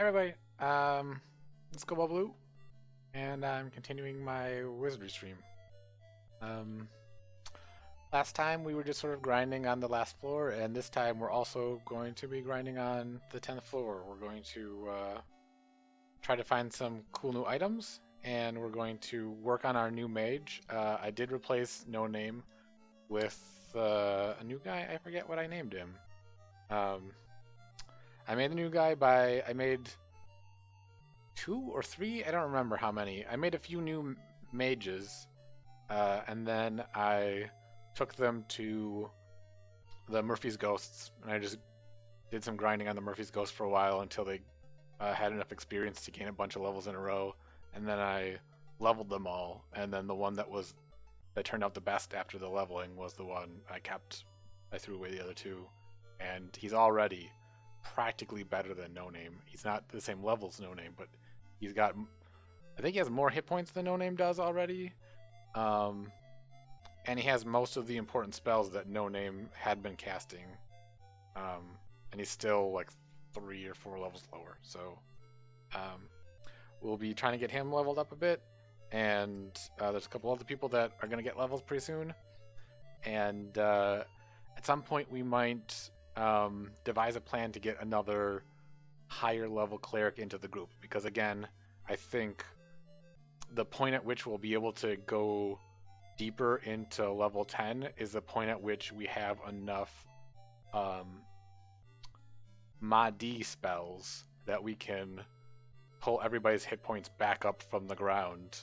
Everybody, let's go Blue, and I'm continuing my Wizardry stream. Um, Last time we were just sort of grinding on the last floor, and this time we're also going to be grinding on the 10th floor. We're going to try to find some cool new items, and we're going to work on our new mage. I did replace No Name with a new guy. I forget what I named him. I made the new guy I made 2 or 3, I don't remember how many. I made a few new mages, and then I took them to the Murphy's Ghosts, and I just did some grinding on the Murphy's Ghost for a while until they had enough experience to gain a bunch of levels in a row, and then I leveled them all, and then the one that turned out the best after the leveling was the one I kept. I threw away the other 2, and he's already practically better than No Name. He's not the same level as No Name, but he's got, I think he has more hit points than No Name does already. And he has most of the important spells that No Name had been casting. And he's still like 3 or 4 levels lower. So we'll be trying to get him leveled up a bit. And there's a couple other people that are going to get levels pretty soon. And at some point we might devise a plan to get another higher level cleric into the group, because again, I think the point at which we'll be able to go deeper into level 10 is the point at which we have enough Ma-D spells that we can pull everybody's hit points back up from the ground,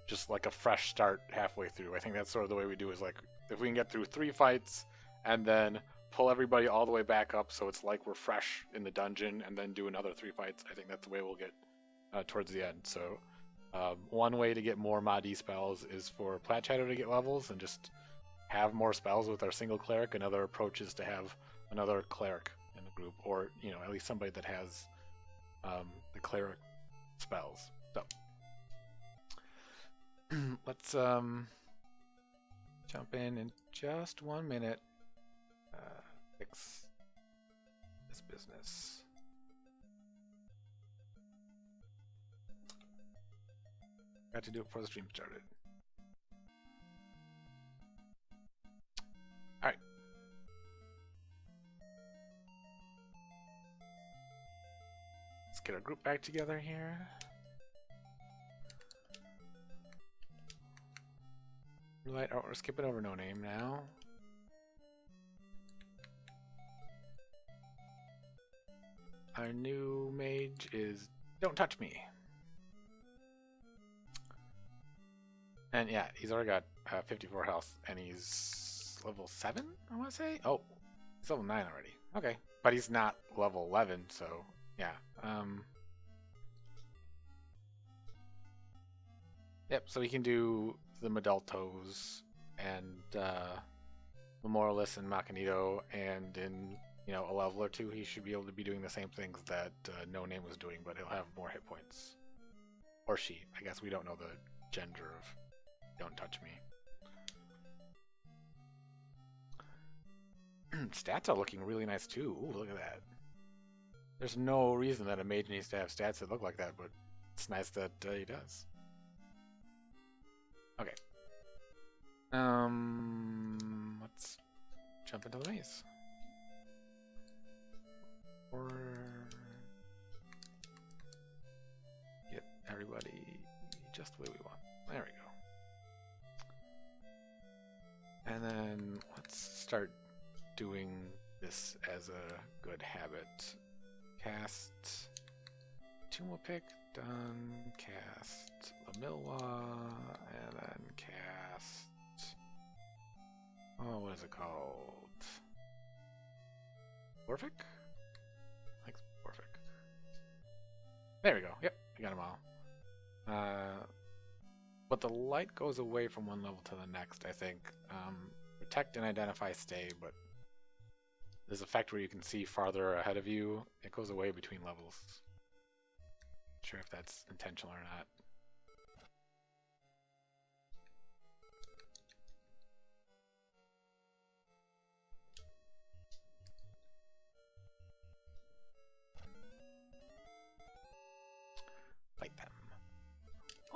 just like a fresh start halfway through. I think that's sort of the way we do, is like if we can get through 3 fights and then pull everybody all the way back up so it's like we're fresh in the dungeon, and then do another 3 fights. I think that's the way we'll get towards the end. So one way to get more Ma-D spells is for Plat Shadow to get levels and just have more spells with our single cleric. Another approach is to have another cleric in the group, or at least somebody that has the cleric spells. So let's jump in just 1 minute. Fix this business. Got to do it before the stream started. Alright. Let's get our group back together here. Right, oh, we're skipping over No Name now. Our new mage is Don't Touch Me. And yeah, he's already got 54 health, and he's level 7, I want to say? Oh, he's level 9 already. Okay, but he's not level 11, so yeah. Yep, so he can do the Medaltos and Memorialist and Machinito, and in a level or 2 he should be able to be doing the same things that No Name was doing, but he'll have more hit points. Or she. I guess we don't know the gender of Don't Touch Me. Stats are looking really nice too. Ooh, look at that. There's no reason that a mage needs to have stats that look like that, but it's nice that he does. Okay. Let's jump into the maze. Or get everybody just the way we want. There we go. And then let's start doing this as a good habit. Cast Tumor Pick, done. Cast Lamilwa, and then cast, oh, what is it called? Orphic? Like Orphic. There we go. Yep, we got them all. But the light goes away from one level to the next, I think. Protect and Identify stay, but there's a effect where you can see farther ahead of you. It goes away between levels. Not sure if that's intentional or not.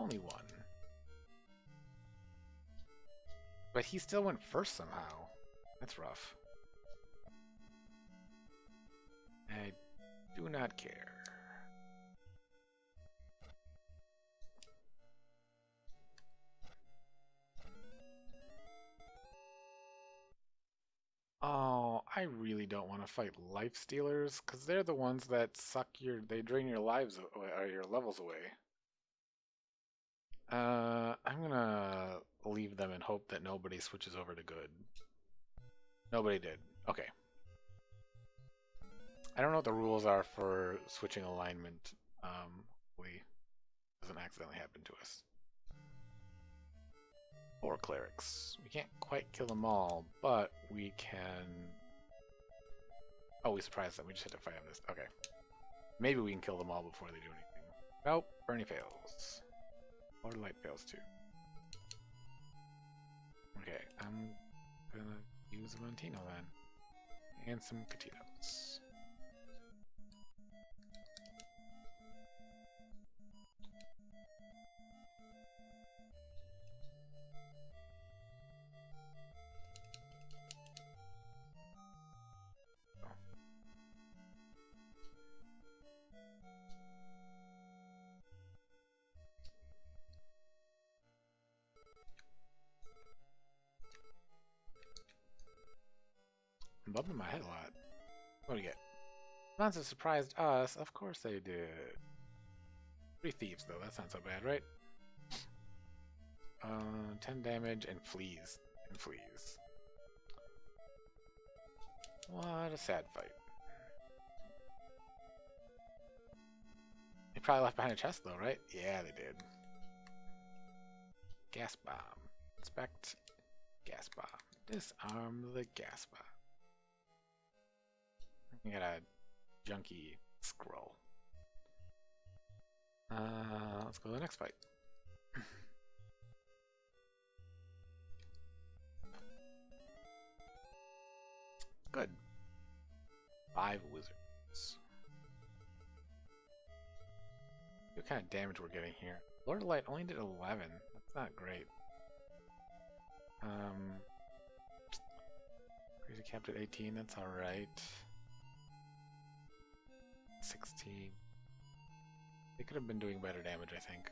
Only one. But he still went first somehow. That's rough. I do not care. Oh, I really don't want to fight life stealers because they're the ones that they drain your lives away, or your levels away. I'm gonna leave them and hope that nobody switches over to good. Nobody did. Okay. I don't know what the rules are for switching alignment. Hopefully, it doesn't accidentally happen to us. Or clerics. We can't quite kill them all, but we can. Oh, we surprised them. We just had to fight on this. Okay. Maybe we can kill them all before they do anything. Nope. Bernie fails. Or light fails too. Okay, I'm gonna use a Montino then. And some Catinos. I'm bumping my head a lot. What do we get? Monsters surprised us. Of course they did. 3 thieves though. That's not so bad, right? 10 damage and fleas. And fleas. What a sad fight. They probably left behind a chest though, right? Yeah, they did. Gas bomb. Inspect. Gas bomb. Disarm the gas bomb. We got a junky scroll. Let's go to the next fight. Good. 5 wizards. What kind of damage we're getting here? Lord of Light only did 11. That's not great. Crazy capped at 18. That's alright. 16. They could have been doing better damage, I think.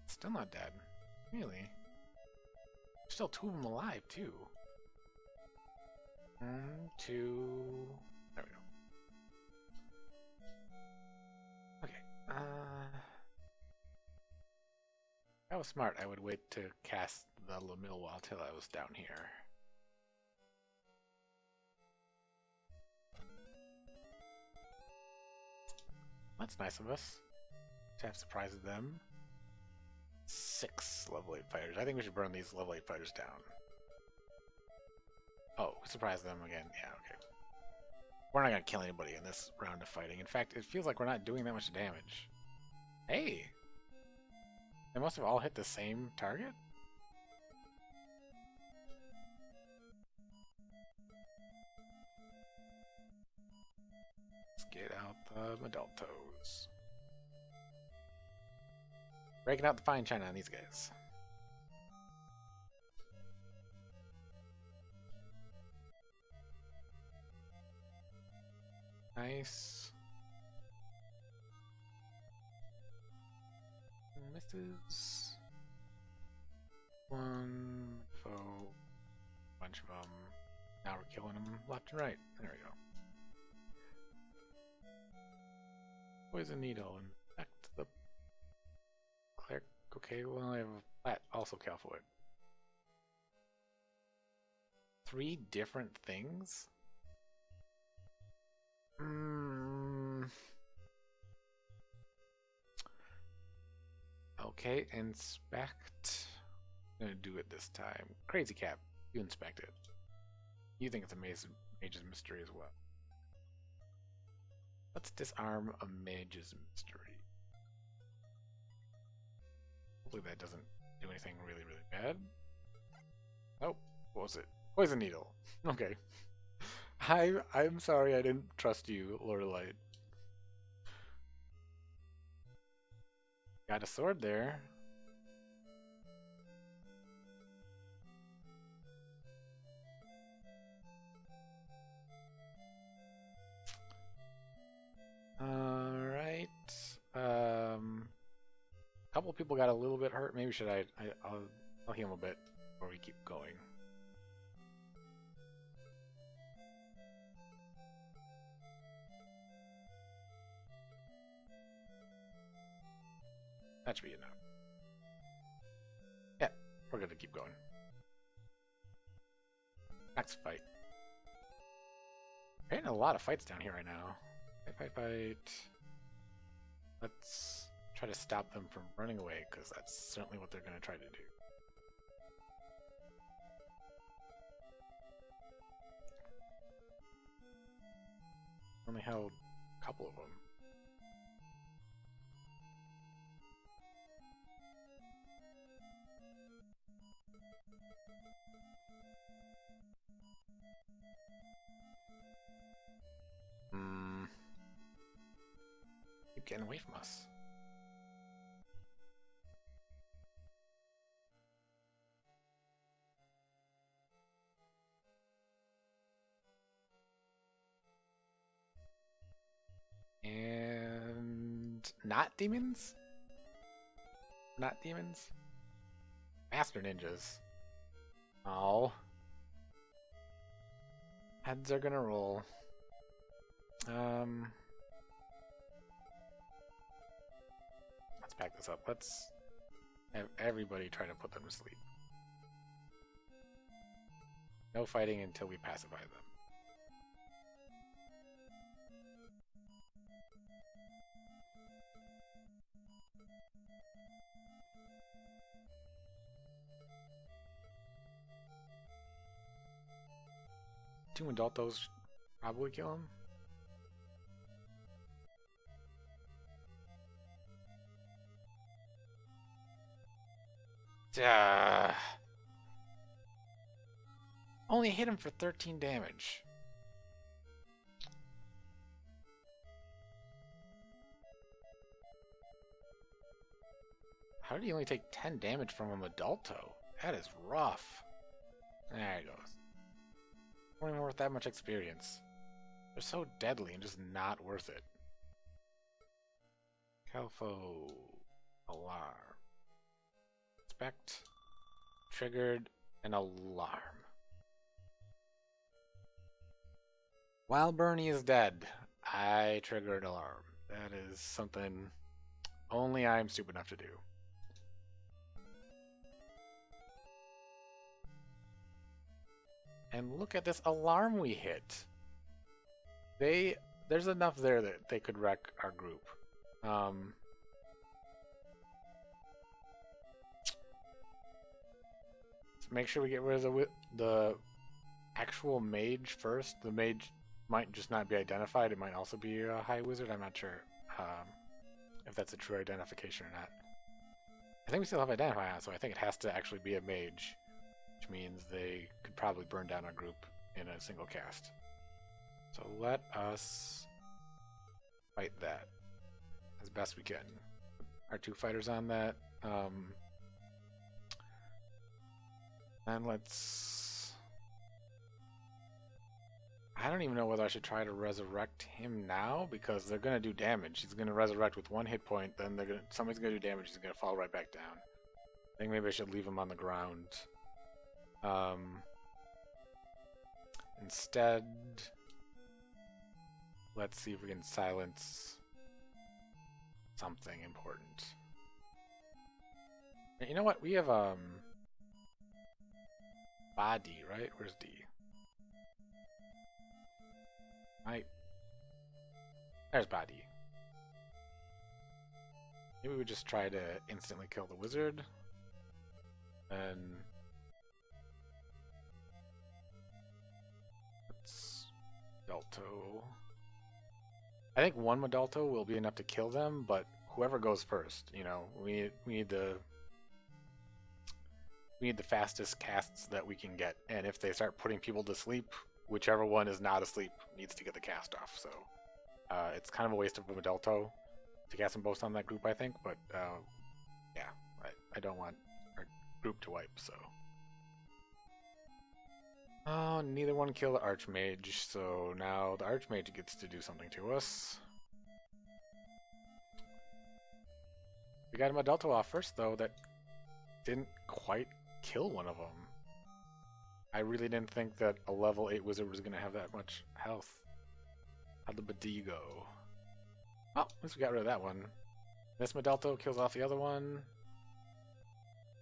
Still not dead. Really? Still 2 of them alive, too. 1, 2... There we go. Okay. That was smart. I would wait to cast the Lamille wall till I was down here. That's nice of us to have surprised them. 6 level 8 fighters. I think we should burn these level 8 fighters down. Oh, surprise them again. Yeah, okay. We're not gonna kill anybody in this round of fighting. In fact, it feels like we're not doing that much damage. Hey! They must have all hit the same target? Let's get out the Medaltos. Breaking out the fine china on these guys. Nice. Misses. 1 foe. Bunch of them. Now we're killing them left and right. There we go. Poison needle. Infect the cleric. Okay, well I have a flat. Also Calfoid. 3 different things? Okay, inspect. I'm gonna do it this time. Crazy Cat, you inspect it. You think it's a mage's mystery as well. Let's disarm a mage's mystery. Hopefully that doesn't do anything really, really bad. Oh, what was it? Poison needle. Okay. I'm sorry I didn't trust you, Lord of Light. Got a sword there. Alright. A couple people got a little bit hurt. Maybe should I'll heal them a bit before we keep going. That should be enough. Yeah, we're gonna keep going. Next fight. We're getting a lot of fights down here right now. Fight. Let's try to stop them from running away, because that's certainly what they're going to try to do. Only held a couple of them. Keep getting away from us. And not demons? Not demons? Master ninjas. Oh. Heads are gonna roll. Let's back this up. Let's have everybody try to put them to sleep. No fighting until we pacify them. Two adultos probably kill him. Only hit him for 13 damage. How did he only take 10 damage from an adulto? That is rough. There it goes. Not even worth that much experience. They're so deadly and just not worth it. Calfo. Alarm. Expect. Triggered an alarm. While Bernie is dead, I triggered alarm. That is something only I'm stupid enough to do. And look at this alarm we hit. There's enough there that they could wreck our group. Let's make sure we get rid of the actual mage first. The mage might just not be identified. It might also be a high wizard. I'm not sure if that's a true identification or not. I think we still have identify on, so I think it has to actually be a mage, which means they could probably burn down our group in a single cast. So let us fight that as best we can. Our two fighters on that. And let's... I don't even know whether I should try to resurrect him now, because they're going to do damage. He's going to resurrect with 1 hit point, then somebody's going to do damage, he's going to fall right back down. I think maybe I should leave him on the ground. Instead, let's see if we can silence something important. You know what? We have body, right? Where's D? There's body. Maybe we just try to instantly kill the wizard. And let's Modalto. I think one Modalto will be enough to kill them, but whoever goes first, you know, we need the fastest casts that we can get, and if they start putting people to sleep, whichever one is not asleep needs to get the cast off. So it's kind of a waste of a Modalto to cast them both on that group, I think, but yeah, I don't want our group to wipe, so. Oh, neither one killed the Archmage, so now the Archmage gets to do something to us. We got a Modalto off first, though, that didn't quite kill one of them. I really didn't think that a level 8 wizard was going to have that much health. How'd the Badi go? Oh, at least we got rid of that one. This Modalto kills off the other one.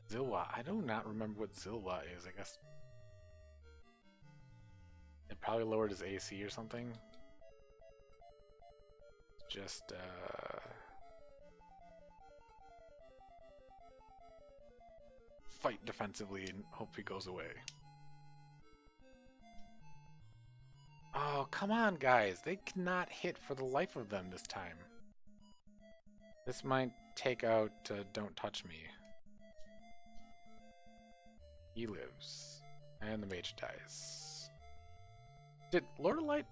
Zilwa. I do not remember what Zilwa is. I guess it probably lowered his AC or something. Just, fight defensively and hope he goes away. Oh, come on, guys. They cannot hit for the life of them this time. This might take out Don't Touch Me. He lives. And the mage dies. Did Lord of Light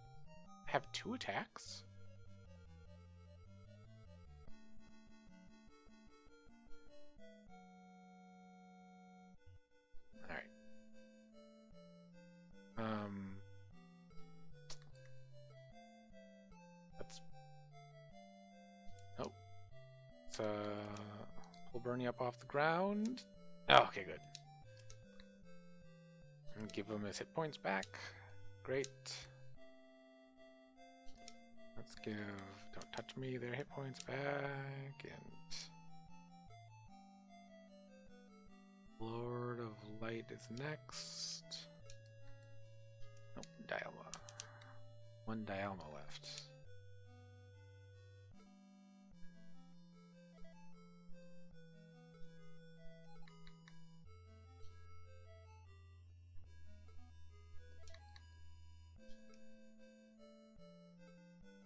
have 2 attacks? Alright. Let's... Oh. Let's pull Bernie up off the ground. Oh, okay, good. And give him his hit points back. Great. Let's give Don't Touch Me their hit points back, and Lord of Light is next. Nope, Dialma. One Dialma left.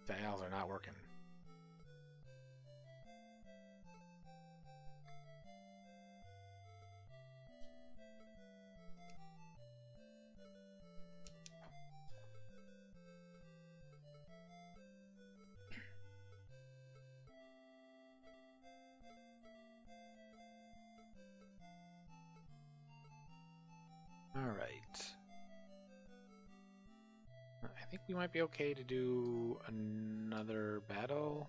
Dials are not working. All right. I think we might be okay to do another battle.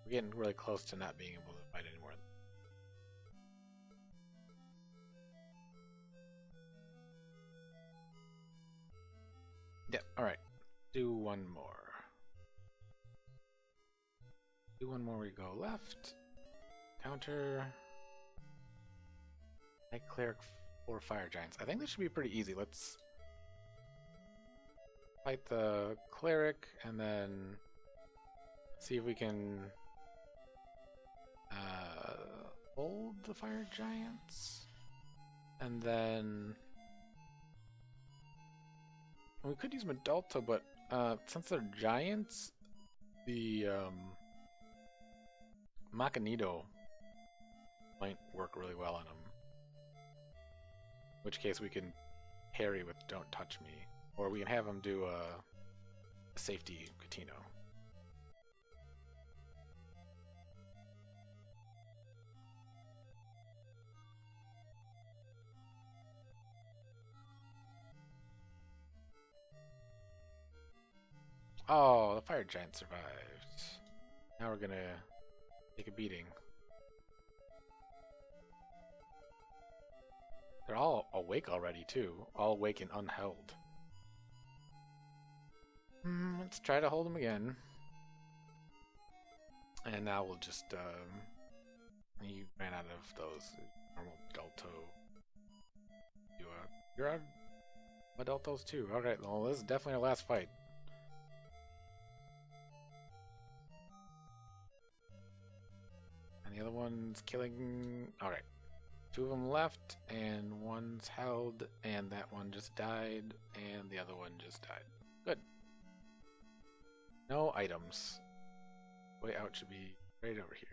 We're getting really close to not being able to fight anymore. Yep, alright. Do one more. Do one more, we go left. Counter. Night Cleric 4 Fire Giants. I think this should be pretty easy. Let's fight the cleric and then see if we can hold the fire giants, and then we could use Modalto, but since they're giants, the Machinito might work really well on them, in which case we can parry with Don't Touch Me. Or we can have him do a safety Catino. Oh, the fire giant survived. Now we're gonna take a beating. They're all awake already, too. All awake and unheld. Let's try to hold them again. And now we'll just, you ran out of those normal Modalto. You're out of Modaltos too. Alright, well, this is definitely our last fight. The other one's killing. Alright. 2 of them left, and one's held, and that one just died, and the other one just died. Good. No items. Way out should be right over here.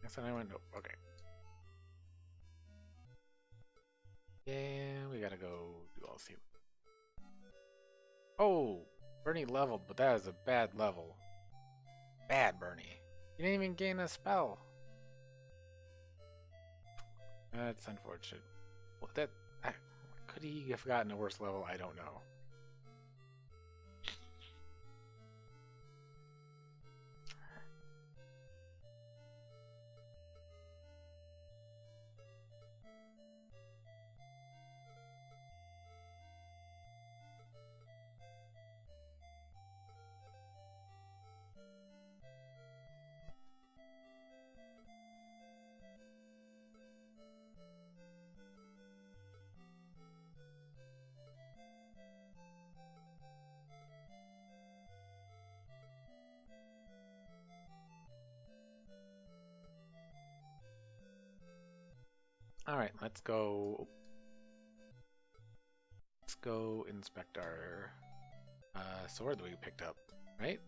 Guess I went nope. Okay. Yeah, we gotta go do all see. Oh, Bernie leveled, but that is a bad level. Bad Bernie. You didn't even gain a spell. That's unfortunate. Well, could he have gotten a worse level? I don't know. Alright, let's go. Let's go inspect our sword that we picked up, right?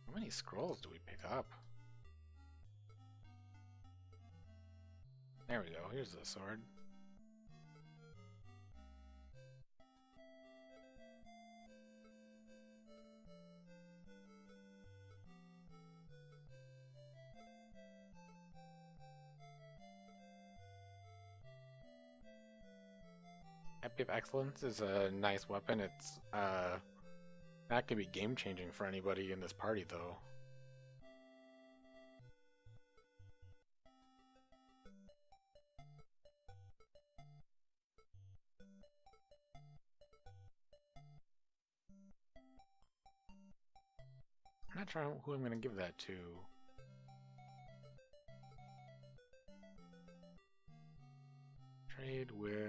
How many scrolls do we pick up? There we go, here's the sword. Happy of Excellence is a nice weapon. It's that could be game changing for anybody in this party though. I'm not sure who I'm gonna give that to. Trade with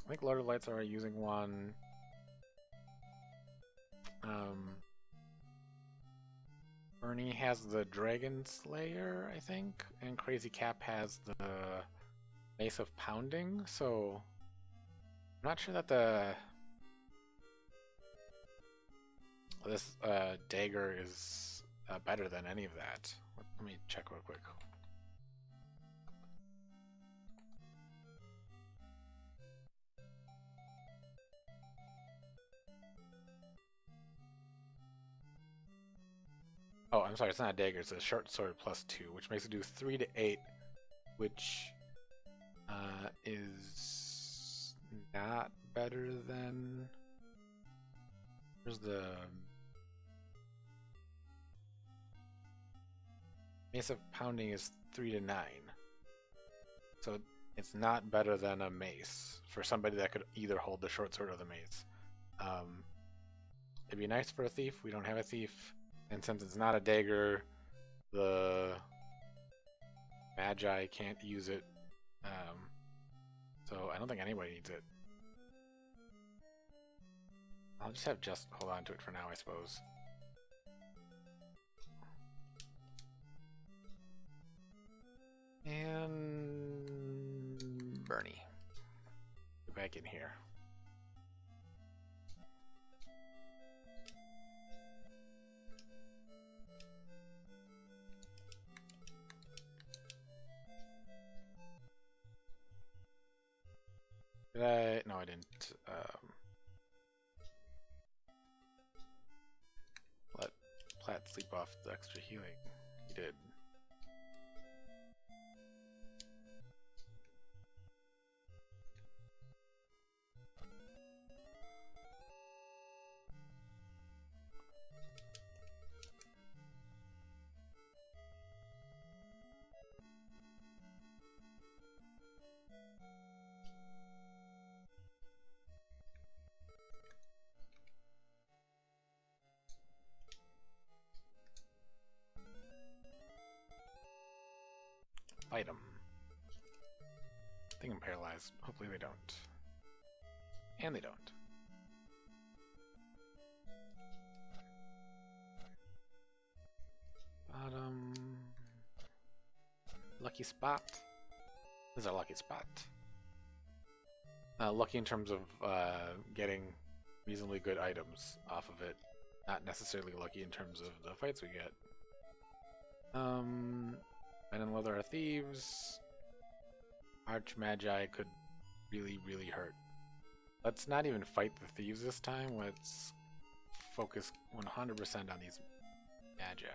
I think Lord of Lights are using one. Bernie has the Dragon Slayer, I think, and Crazy Cap has the Mace of Pounding, so I'm not sure that this dagger is better than any of that. Let me check real quick. Oh, I'm sorry, it's not a dagger, it's a short sword +2, which makes it do 3 to 8, which is not better than... Where's the... Mace of Pounding is 3 to 9. So it's not better than a mace for somebody that could either hold the short sword or the mace. It'd be nice for a thief, we don't have a thief. And since it's not a dagger, the Magi can't use it. So I don't think anybody needs it. I'll just have Just hold on to it for now, I suppose. Bernie. Get back in here. Did I? No, I didn't. Let Platt sleep off the extra healing. He did. Fight them. I think I'm paralyzed. Hopefully they don't. And they don't. Bottom. Lucky spot. This is our lucky spot. Lucky in terms of getting reasonably good items off of it. Not necessarily lucky in terms of the fights we get. Men in Leather are thieves. Arch Magi could really, really hurt. Let's not even fight the thieves this time. Let's focus 100% on these Magi.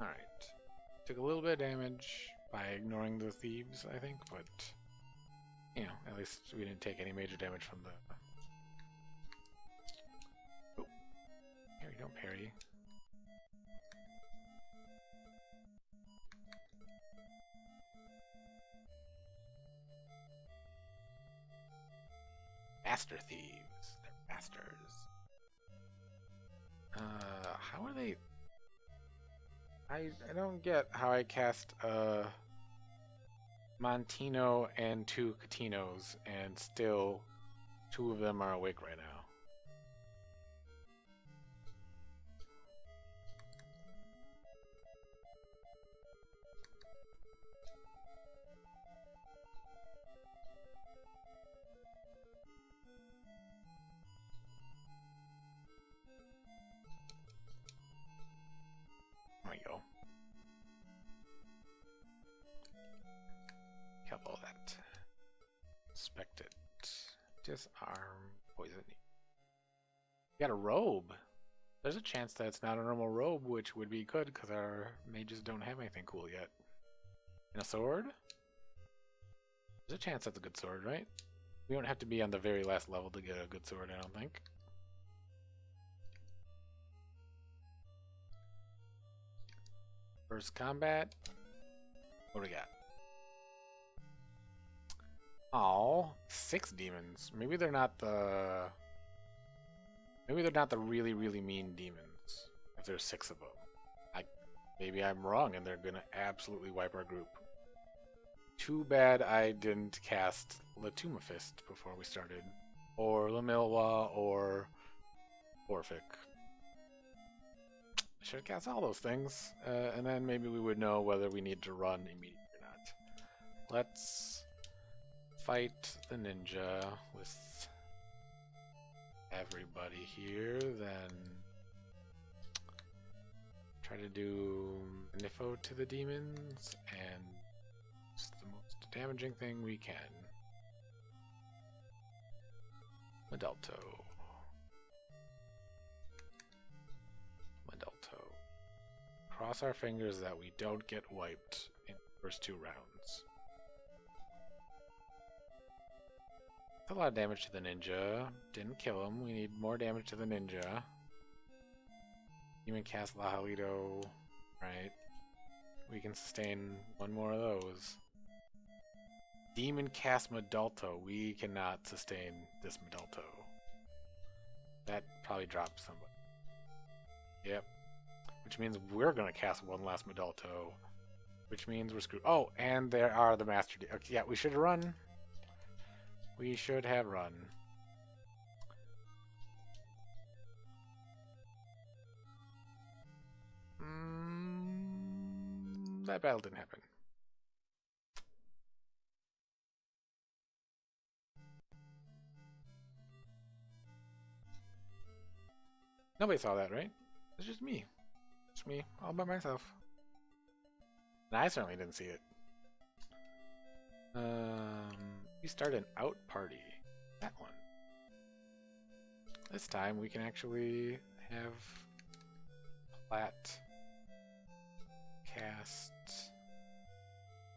Alright. Took a little bit of damage by ignoring the thieves, I think, but, you know, at least we didn't take any major damage from the... Oh. Parry, don't parry. Master thieves. They're masters. How are they... I don't get how I cast Montino and 2 Catinos and still 2 of them are awake right now. There we go. Couple that. Inspect it. Disarm. Poison. Got a robe. There's a chance that it's not a normal robe, which would be good because our mages don't have anything cool yet. And a sword? There's a chance that's a good sword, right? We don't have to be on the very last level to get a good sword, I don't think. First combat. What do we got? Oh, 6 demons. Maybe they're not the... Maybe they're not the really, really mean demons. If there's 6 of them. Maybe I'm wrong and they're gonna absolutely wipe our group. Too bad I didn't cast Latumafist before we started. Or Lamilwa or Orphic. I should have cast all those things. And then maybe we would know whether we need to run immediately or not. Let's fight the ninja with everybody here, then try to do Nifo to the demons, and it's the most damaging thing we can. Medalto. Medalto. Cross our fingers that we don't get wiped in the first 2 rounds. A lot of damage to the ninja. Didn't kill him. We need more damage to the ninja. Even cast Lahalito. Right. We can sustain one more of those. Demon cast Medalto. We cannot sustain this Medalto. That probably drops somebody. Yep. Which means we're going to cast one last Medalto. Which means we're screwed. Oh, and there are the Master... Okay, yeah, we should have run. We should have run. That battle didn't happen. Nobody saw that, right? It's just me. Just me, all by myself. And I certainly didn't see it. We start an out party. That one. This time we can actually have Plat cast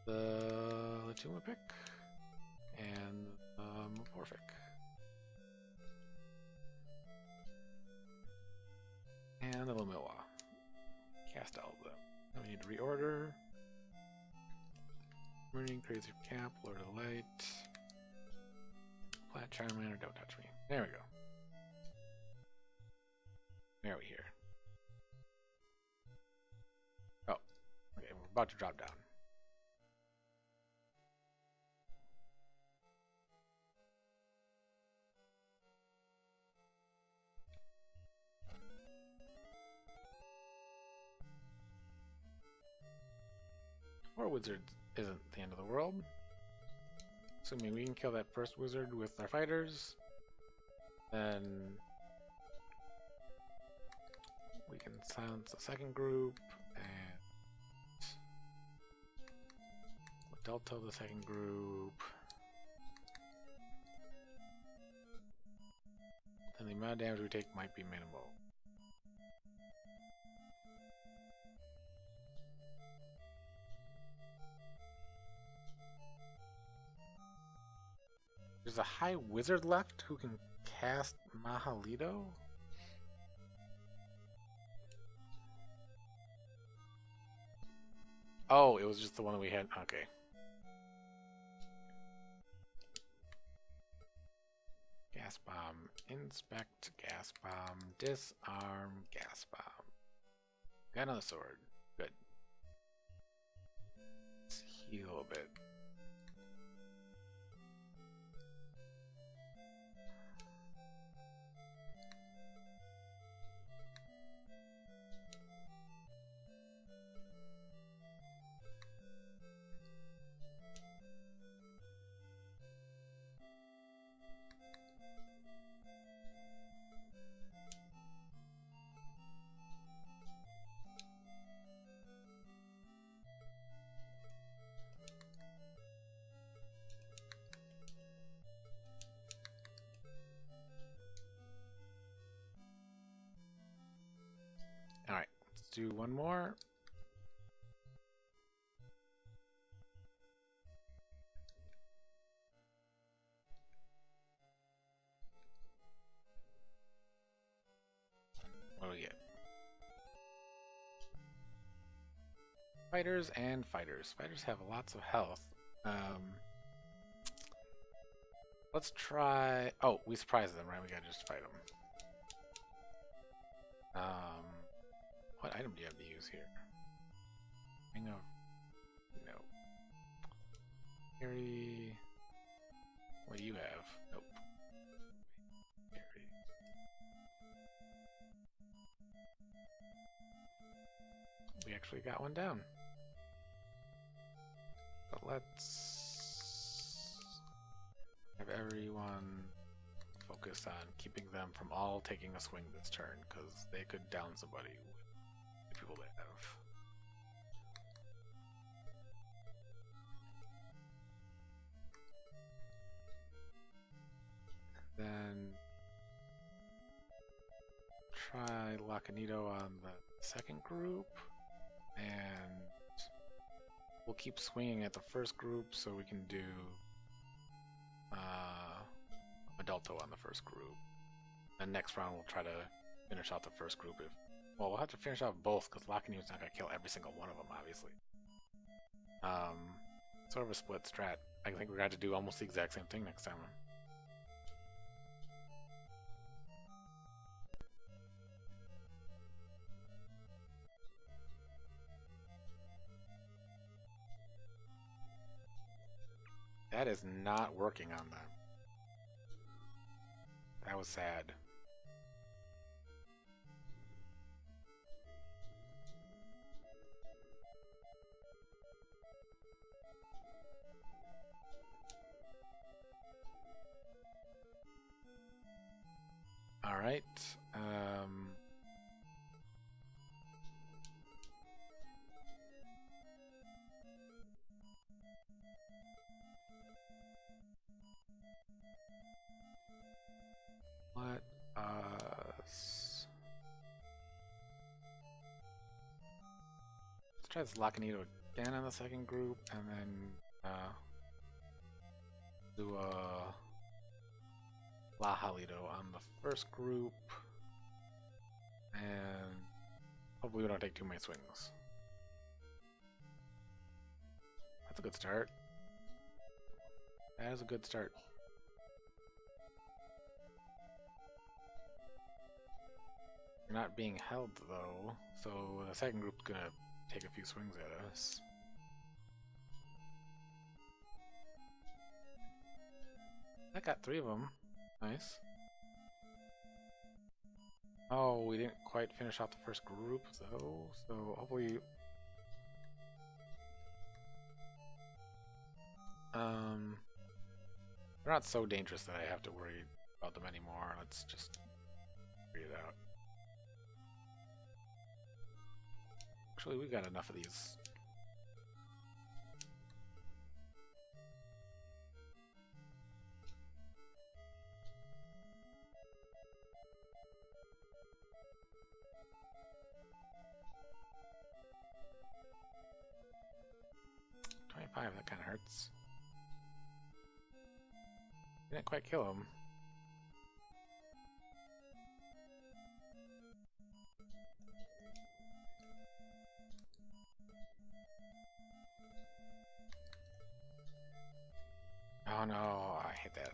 the Latuma pick and Morphic. And the Lomiwa. Cast all of them. Now we need to reorder. Burning, Crazy Cap, Lord of Light. Plat Charmander, don't touch me. There we go. There we here. Oh, okay, we're about to drop down. Four wizards isn't the end of the world. Assuming we can kill that first wizard with our fighters, then we can silence the second group and Delta the second group. And the amount of damage we take might be minimal. There's a high wizard left who can cast Mahalito? Oh, it was just the one that we had. Okay. Gas bomb, inspect, gas bomb, disarm, gas bomb. Got another sword. Good. Let's heal a bit. Alright, let's do one more. What do we get? Fighters and fighters. Fighters have lots of health. Let's try... Oh, we surprised them, right? We gotta just fight them. What item do you have to use here? Ring of... No. Carry... What do you have? Nope. Carry. We actually got one down. But let's have everyone focus on keeping them from all taking a swing this turn, because they could down somebody with the people they have. Then try Lacanito on the second group, and we'll keep swinging at the first group so we can do Adulto on the first group. And next round we'll try to finish out the first group if Well, we'll have to finish off both because Lockanu's not gonna kill every single one of them, obviously. Um, sort of a split strat. I think we're going to do almost the exact same thing next time. That is not working on them. That was sad. All right. Let us... Let's try this Lockanito again on the second group, and then do a Lahalito on the first group, and hopefully we don't take too many swings. That's a good start. That is a good start. You're not being held though, so the second group's gonna take a few swings at us. I got 3 of them. Nice. Oh, we didn't quite finish off the first group though, so hopefully... they're not so dangerous that I have to worry about them anymore. Let's just figure it out. Actually, we've got enough of these. That kind of hurts. Didn't quite kill him. Oh no, I hate that.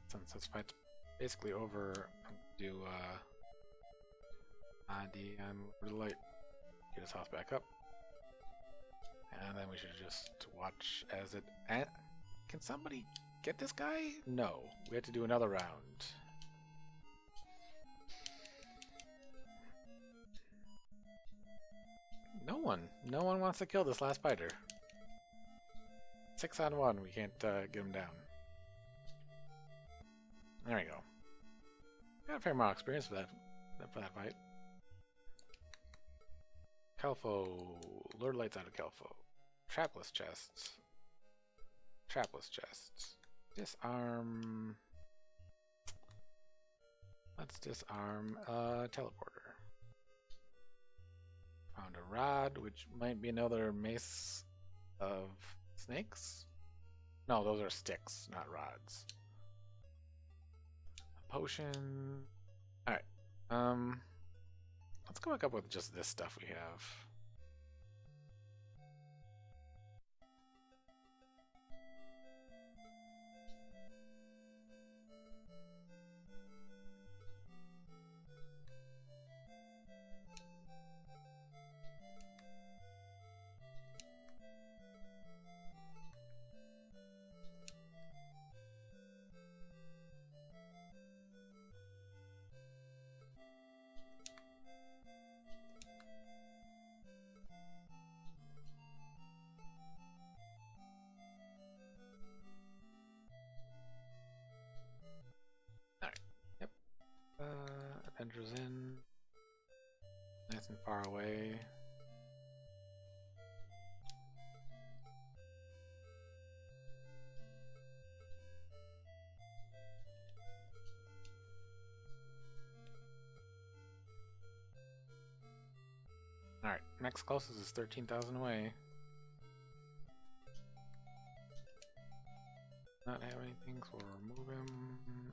Since this fight's basically over, I'm gonna do ID on the light, get his health back up, and then we should just watch as it. Can somebody get this guy? No, we have to do another round. No one wants to kill this last fighter. 6 on 1, we can't get him down. There we go. Got a fair amount of experience for that fight. Kelfo. Lure lights out of Kelfo. Trapless chests. Trapless chests. Disarm. Let's disarm a teleporter. Found a rod, which might be another mace of snakes. No, those are sticks, not rods. Potion. Alright. Let's go back up with just this stuff we have. Avengers in. Nice and far away. Next closest is 13,000 away. Not have anything, so we'll remove him.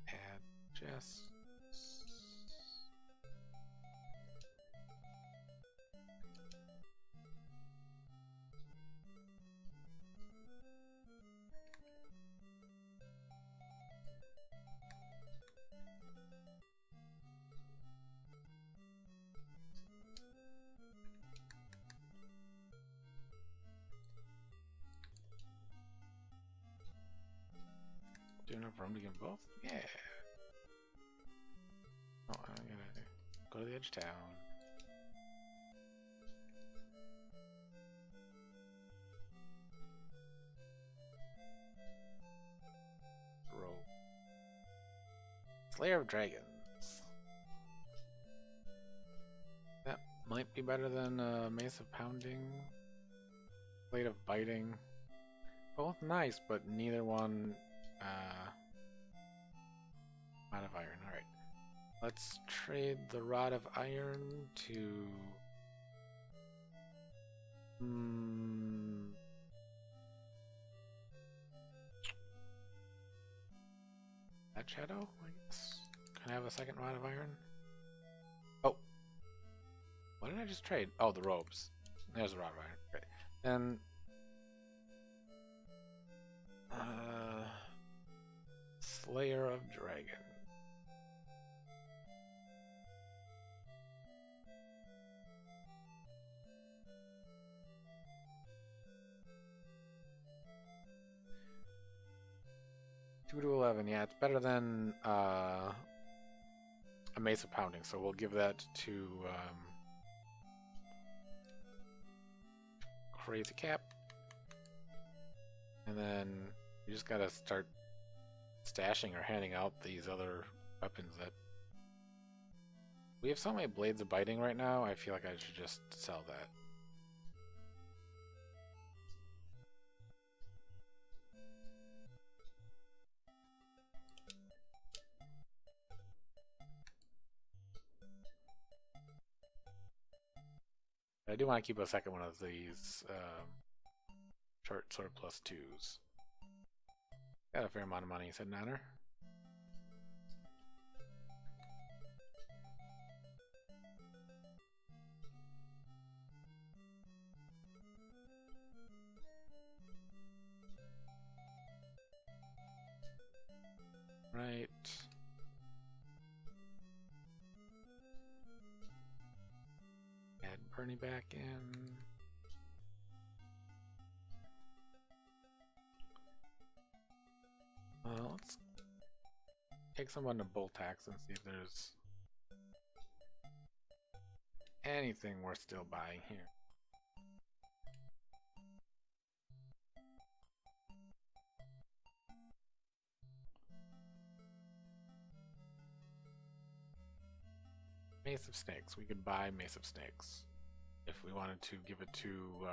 Add Jess. Do enough room to give both? Yeah. Oh, I'm gonna go to the edge of town. Roll. Slayer of Dragons. That might be better than Mace of Pounding. Blade of Biting. Both nice, but neither one Rod of Iron. Alright. Let's trade the Rod of Iron to that Shadow, I guess. Can I have a second Rod of Iron? Oh. What did I just trade? Oh, the robes. There's the Rod of Iron. Great. Then Slayer of Dragon. Two to 11. Yeah, it's better than a Mace of Pounding, so we'll give that to Crazy Cap. And then we just gotta start stashing or handing out these other weapons that we have. So many Blades of Biting right now, I feel like I should just sell that. I do want to keep a second one of these short sword plus 2s. Got a fair amount of money, said Nanner. Right. Add Bernie back in. Let's take someone to Bolt Tax and see if there's anything worth still buying here. Mace of Snakes. We could buy Mace of Snakes if we wanted to give it to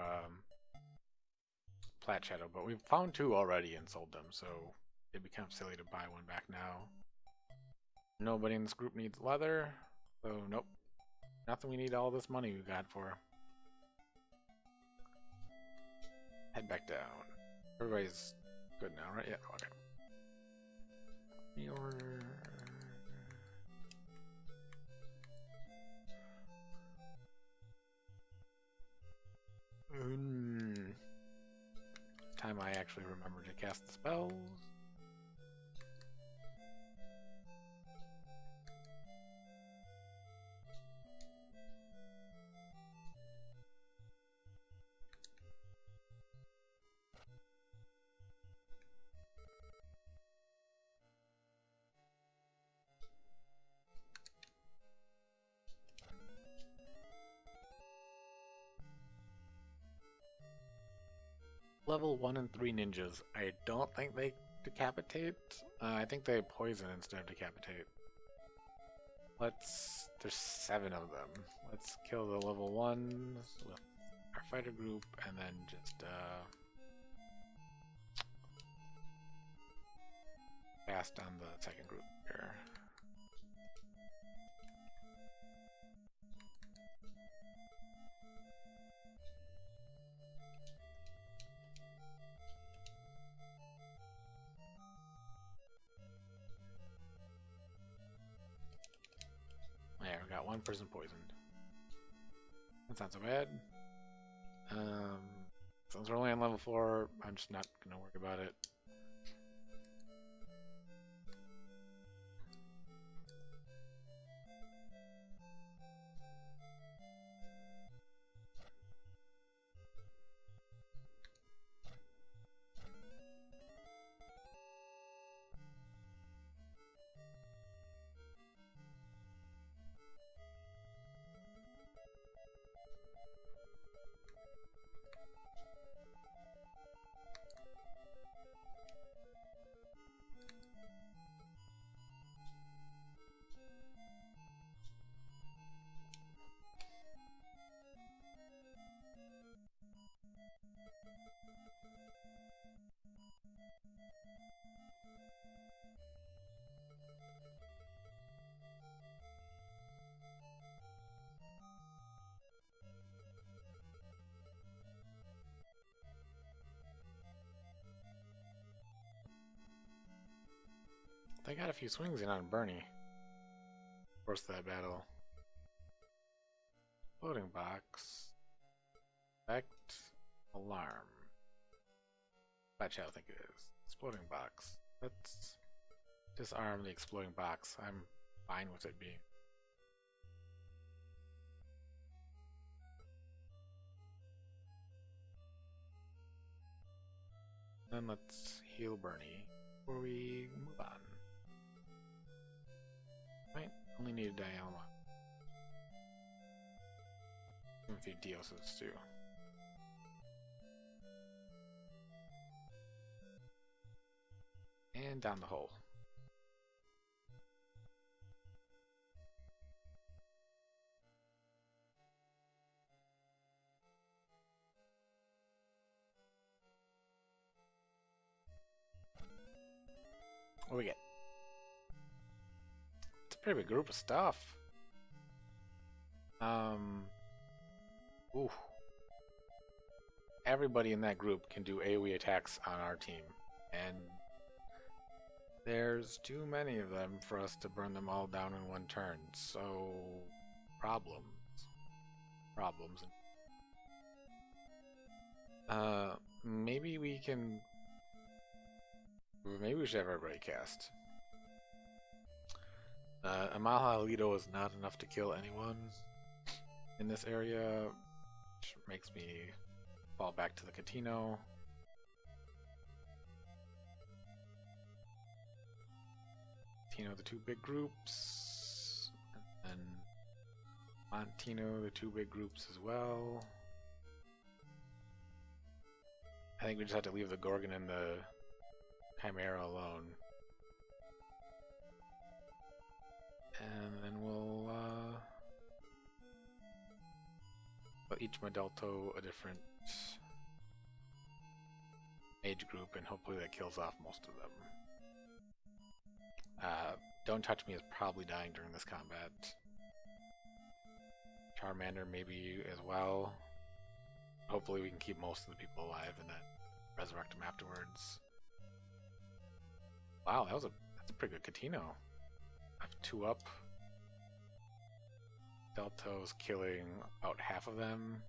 Plat Shadow, but we've found 2 already and sold them, so it becomes silly to buy one back now. Nobody in this group needs leather, so nope. Nothing we need all this money we got for. Head back down. Everybody's good now, right? Yeah, okay. Reorder. Time I actually remember to cast the spells. Level 1 and 3 ninjas. I don't think they decapitate. I think they poison instead of decapitate. There's 7 of them. Let's kill the level 1s with our fighter group and then just cast on the second group here. one person poisoned. That's not so bad. Since we're only on level 4, I'm just not gonna worry about it. They got a few swings in on Bernie. Force that battle. Floating box. Effect. Alarm. That's how I think it is. Exploding box. Let's disarm the exploding box. I'm fine with it being. Then let's heal Bernie before we move on. Right? Only need a Dialma. And a few Dioses too. And down the hole. What do we get? It's a pretty big group of stuff. Ooh. Everybody in that group can do AoE attacks on our team, and there's too many of them for us to burn them all down in one turn, so problems. Maybe we can... Maybe we should have everybody cast. Amaha Alito is not enough to kill anyone in this area, which makes me fall back to the Catino. The two big groups, and Montino, the two big groups as well. I think we just have to leave the Gorgon and the Chimera alone. And then we'll put each Medelto a different mage group, and hopefully that kills off most of them. Don't Touch Me is probably dying during this combat. Charmander maybe as well. Hopefully we can keep most of the people alive and then resurrect them afterwards. Wow, that's a pretty good Catino. I have 2 up. Medelto's killing about half of them.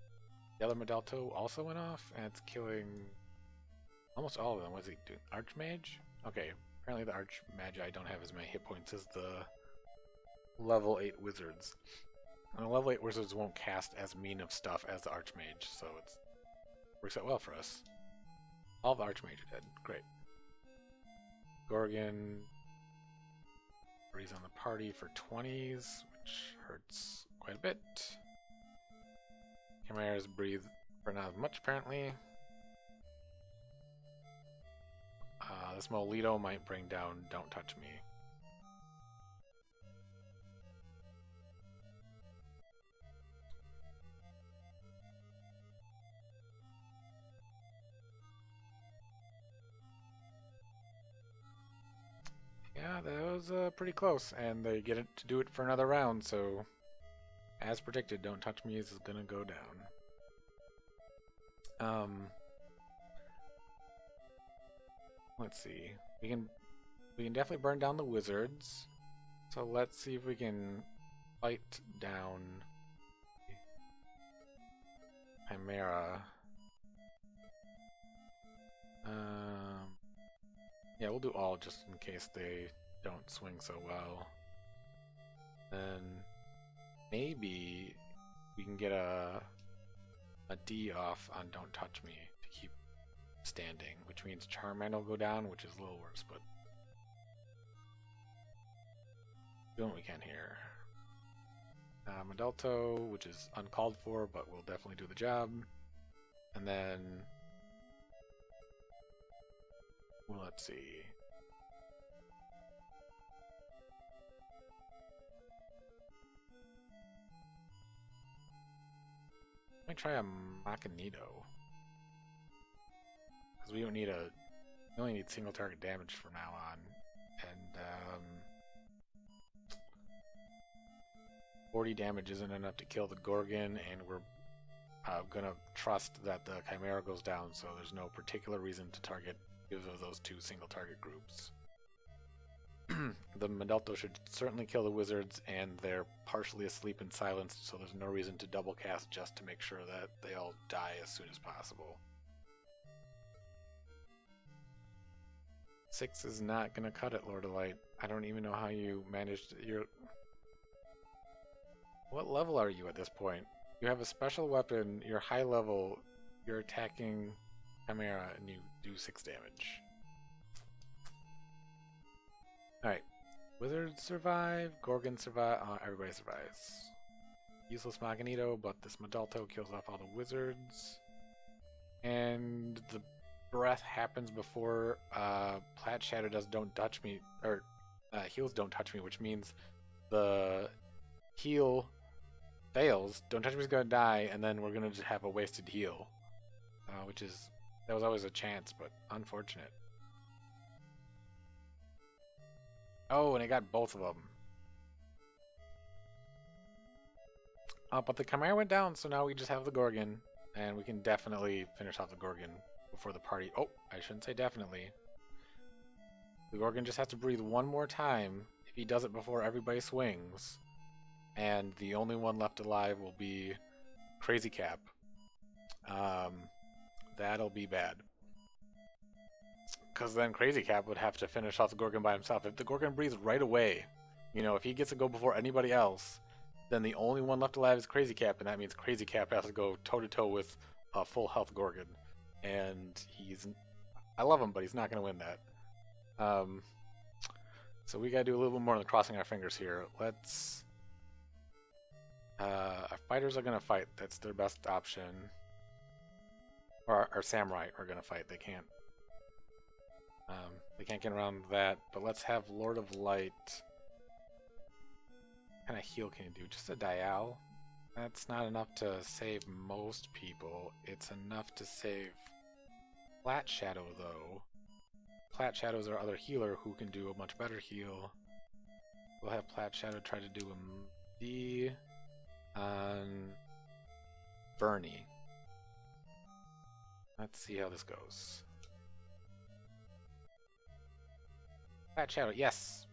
The other Medelto also went off, and it's killing almost all of them. What's he doing? Archmage? Okay. Apparently the Archmagi don't have as many hit points as the level 8 wizards. And the level 8 wizards won't cast as mean of stuff as the Archmage, so it works out well for us. All the Archmage are dead. Great. Gorgon. He's on the party for 20s, which hurts quite a bit. Chimeras breathe for not as much, apparently. This Molito might bring down Don't Touch Me. Yeah, that was pretty close, and they get it to do it for another round, so as predicted, Don't Touch Me is gonna go down. Let's see. We can definitely burn down the wizards. So let's see if we can fight down Chimera. Yeah, we'll do all just in case they don't swing so well. Then maybe we can get a D off on Don't Touch Me to keep standing, which means Charmander will go down, which is a little worse, but doing what we can here. Medelto, which is uncalled for, but will definitely do the job. And then let's see. Let me try a Magneto. Because we don't need we only need single target damage from now on. And 40 damage isn't enough to kill the Gorgon, and we're gonna trust that the Chimera goes down, so there's no particular reason to target either of those two single target groups. The Medelto should certainly kill the wizards, and they're partially asleep and silenced, so there's no reason to double cast just to make sure that they all die as soon as possible. 6 is not gonna cut it, Lord of Light. I don't even know how you managed your... What level are you at this point? You have a special weapon, you're high level, you're attacking Chimera, and you do 6 damage. Alright. Wizards survive, Gorgon survive, everybody survives. Useless Magneto, but this Medelto kills off all the wizards. And the breath happens before Plat Shadow does Don't Touch Me, or heals Don't Touch Me, which means the heal fails, Don't Touch Me is gonna die, and then we're gonna just have a wasted heal. That was always a chance, but unfortunate. Oh, and I got both of them. But the Chimera went down, so now we just have the Gorgon, and we can definitely finish off the Gorgon before the party... Oh, I shouldn't say definitely. The Gorgon just has to breathe one more time. If he does it before everybody swings, and the only one left alive will be Crazy Cap. That'll be bad. Because then Crazy Cap would have to finish off the Gorgon by himself. If the Gorgon breathes right away, you know, if he gets to go before anybody else, then the only one left alive is Crazy Cap, and that means Crazy Cap has to go toe-to-toe with a full health Gorgon. And I love him, but he's not going to win that. So we got to do a little bit more than crossing our fingers here. Let's... our fighters are going to fight. That's their best option. Or our samurai are going to fight. They can't get around that. But let's have Lord of Light. What kind of heal can you do? Just a Dial? That's not enough to save most people. It's enough to save Plat Shadow, though. Plat Shadow is our other healer who can do a much better heal. We'll have Plat Shadow try to do a D on Bernie. Let's see how this goes. Plat Shadow, yes!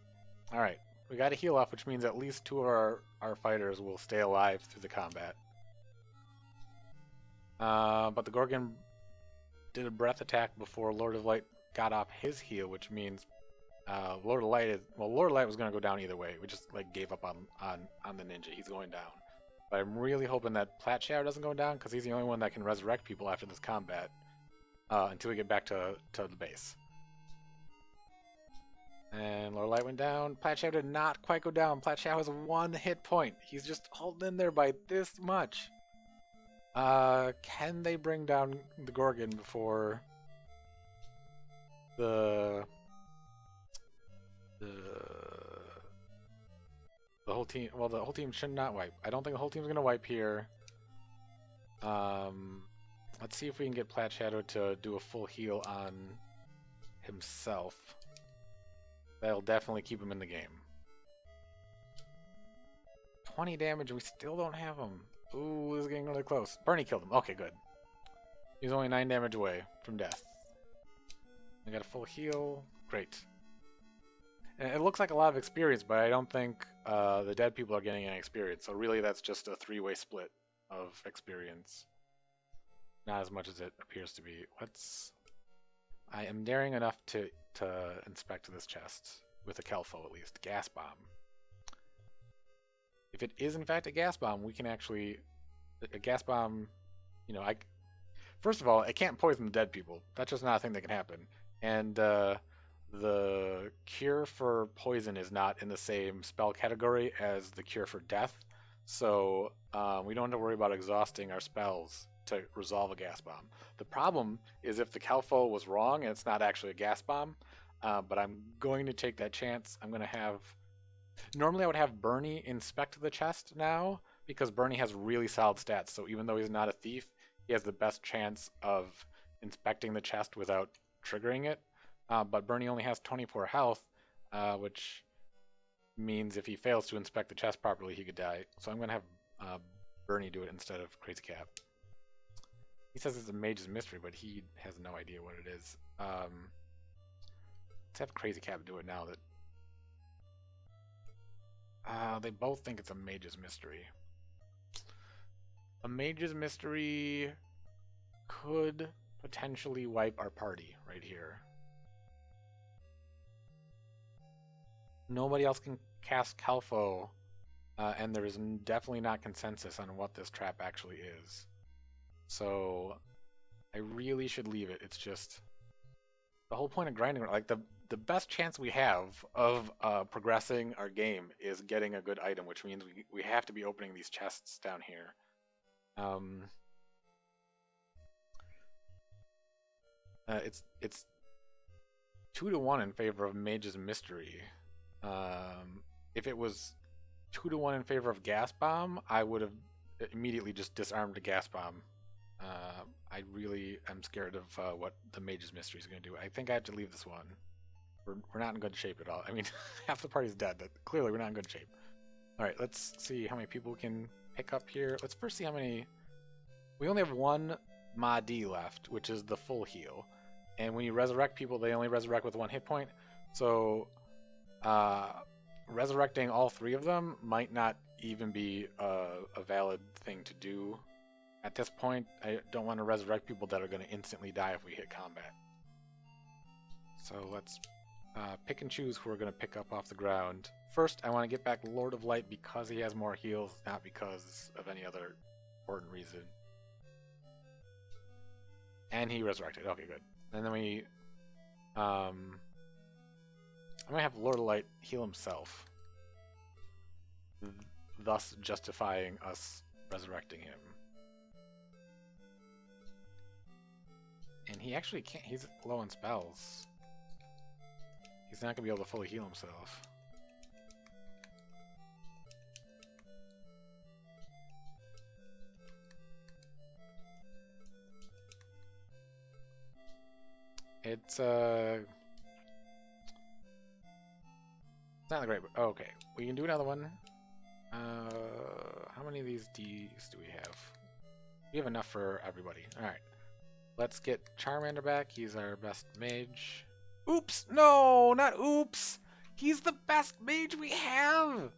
Alright, we got a heal off, which means at least 2 of our fighters will stay alive through the combat. But the Gorgon did a breath attack before Lord of Light got off his heal, which means Lord of Light was going to go down either way. We just like gave up on the ninja. He's going down. But I'm really hoping that Plat Shadow doesn't go down, because he's the only one that can resurrect people after this combat until we get back to the base. And Lord of Light went down. Plat Shadow did not quite go down. Plat Shadow has 1 hit point. He's just holding in there by this much. Can they bring down the Gorgon before the whole team? Well, the whole team should not wipe. I don't think the whole team's gonna wipe here. Let's see if we can get Plat Shadow to do a full heal on himself. That'll definitely keep him in the game. 20 damage, we still don't have him. Ooh, this is getting really close. Bernie killed him. Okay, good. He's only 9 damage away from death. I got a full heal. Great. And it looks like a lot of experience, but I don't think the dead people are getting an experience. So really, that's just a three-way split of experience. Not as much as it appears to be. I am daring enough to inspect this chest with a Kelfo at least. Gas bomb. If it is in fact a gas bomb, we can actually a gas bomb. You know, first of all, it can't poison the dead people. That's just not a thing that can happen. And the cure for poison is not in the same spell category as the cure for death. So we don't have to worry about exhausting our spells to resolve a gas bomb. The problem is if the Calfo was wrong and it's not actually a gas bomb, but I'm going to take that chance. I'm going to have... Normally I would have Bernie inspect the chest now, because Bernie has really solid stats, so even though he's not a thief, he has the best chance of inspecting the chest without triggering it. But Bernie only has 24 health, which means if he fails to inspect the chest properly, he could die. So I'm going to have Bernie do it instead of Crazy Cap. He says it's a mage's mystery, but he has no idea what it is. Let's have Crazy Cap do it now that... they both think it's a mage's mystery. A mage's mystery could potentially wipe our party right here. Nobody else can cast Calfo, and there is definitely not consensus on what this trap actually is. So I really should leave it. It's just the whole point of grinding. Like the best chance we have of progressing our game is getting a good item, which means we have to be opening these chests down here. It's 2-1 in favor of Mage's Mystery. If it was 2-1 in favor of Gas Bomb, I would have immediately just disarmed a Gas Bomb. I really am scared of what the Mage's Mystery is going to do. I think I have to leave this one. We're not in good shape at all. I mean, half the party's dead, but clearly we're not in good shape. All right, let's see how many people we can pick up here. Let's first see how many... We only have one Mahdi left, which is the full heal. And when you resurrect people, they only resurrect with 1 hit point. So resurrecting all 3 of them might not even be a valid thing to do. At this point, I don't want to resurrect people that are going to instantly die if we hit combat. So let's pick and choose who we're going to pick up off the ground. First, I want to get back Lord of Light because he has more heals, not because of any other important reason. And he resurrected. Okay, good. And then we... I'm going to have Lord of Light heal himself, thus justifying us resurrecting him. And he actually can't... He's low on spells. He's not going to be able to fully heal himself. It's not great, but okay. We can do another one. How many of these Ds do we have? We have enough for everybody. Alright. Let's get Charmander back. He's our best mage. Oops! No! Not oops! He's the best mage we have!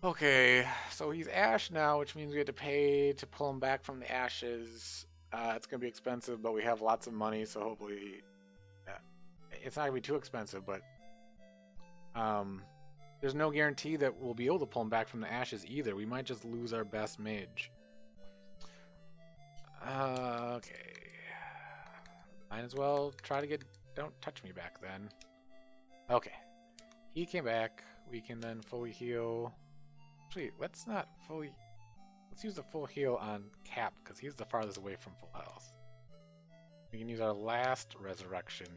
Okay, so he's Ash now, which means we have to pay to pull him back from the ashes. It's going to be expensive, but we have lots of money, so hopefully... it's not going to be too expensive, but... there's no guarantee that we'll be able to pull him back from the ashes either. We might just lose our best mage. Okay. Might as well try to get Don't Touch Me back then. Okay. He came back. We can then fully heal. Actually, let's not fully... Let's use the full heal on Cap, because he's the farthest away from full health. We can use our last resurrection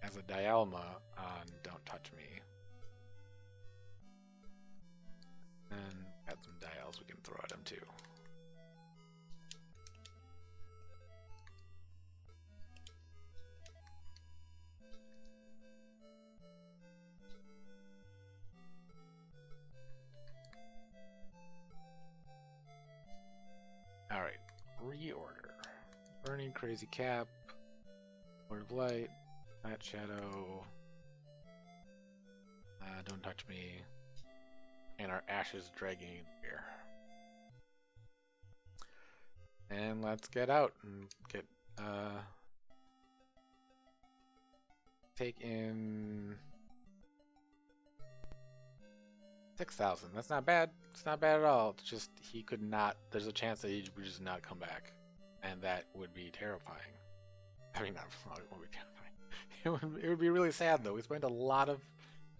as a Dialma on Don't Touch Me. And got some dials we can throw at him too. Alright, reorder. Burning Crazy Cap, Lord of Light, Fat Shadow, Don't Touch Me. and our ashes dragging in the air. And let's get out and get take in 6,000. That's not bad. It's not bad at all. It's just he could not. There's a chance that he would just not come back, and that would be terrifying. I mean, not it would be terrifying. It would be really sad though. We spent a lot of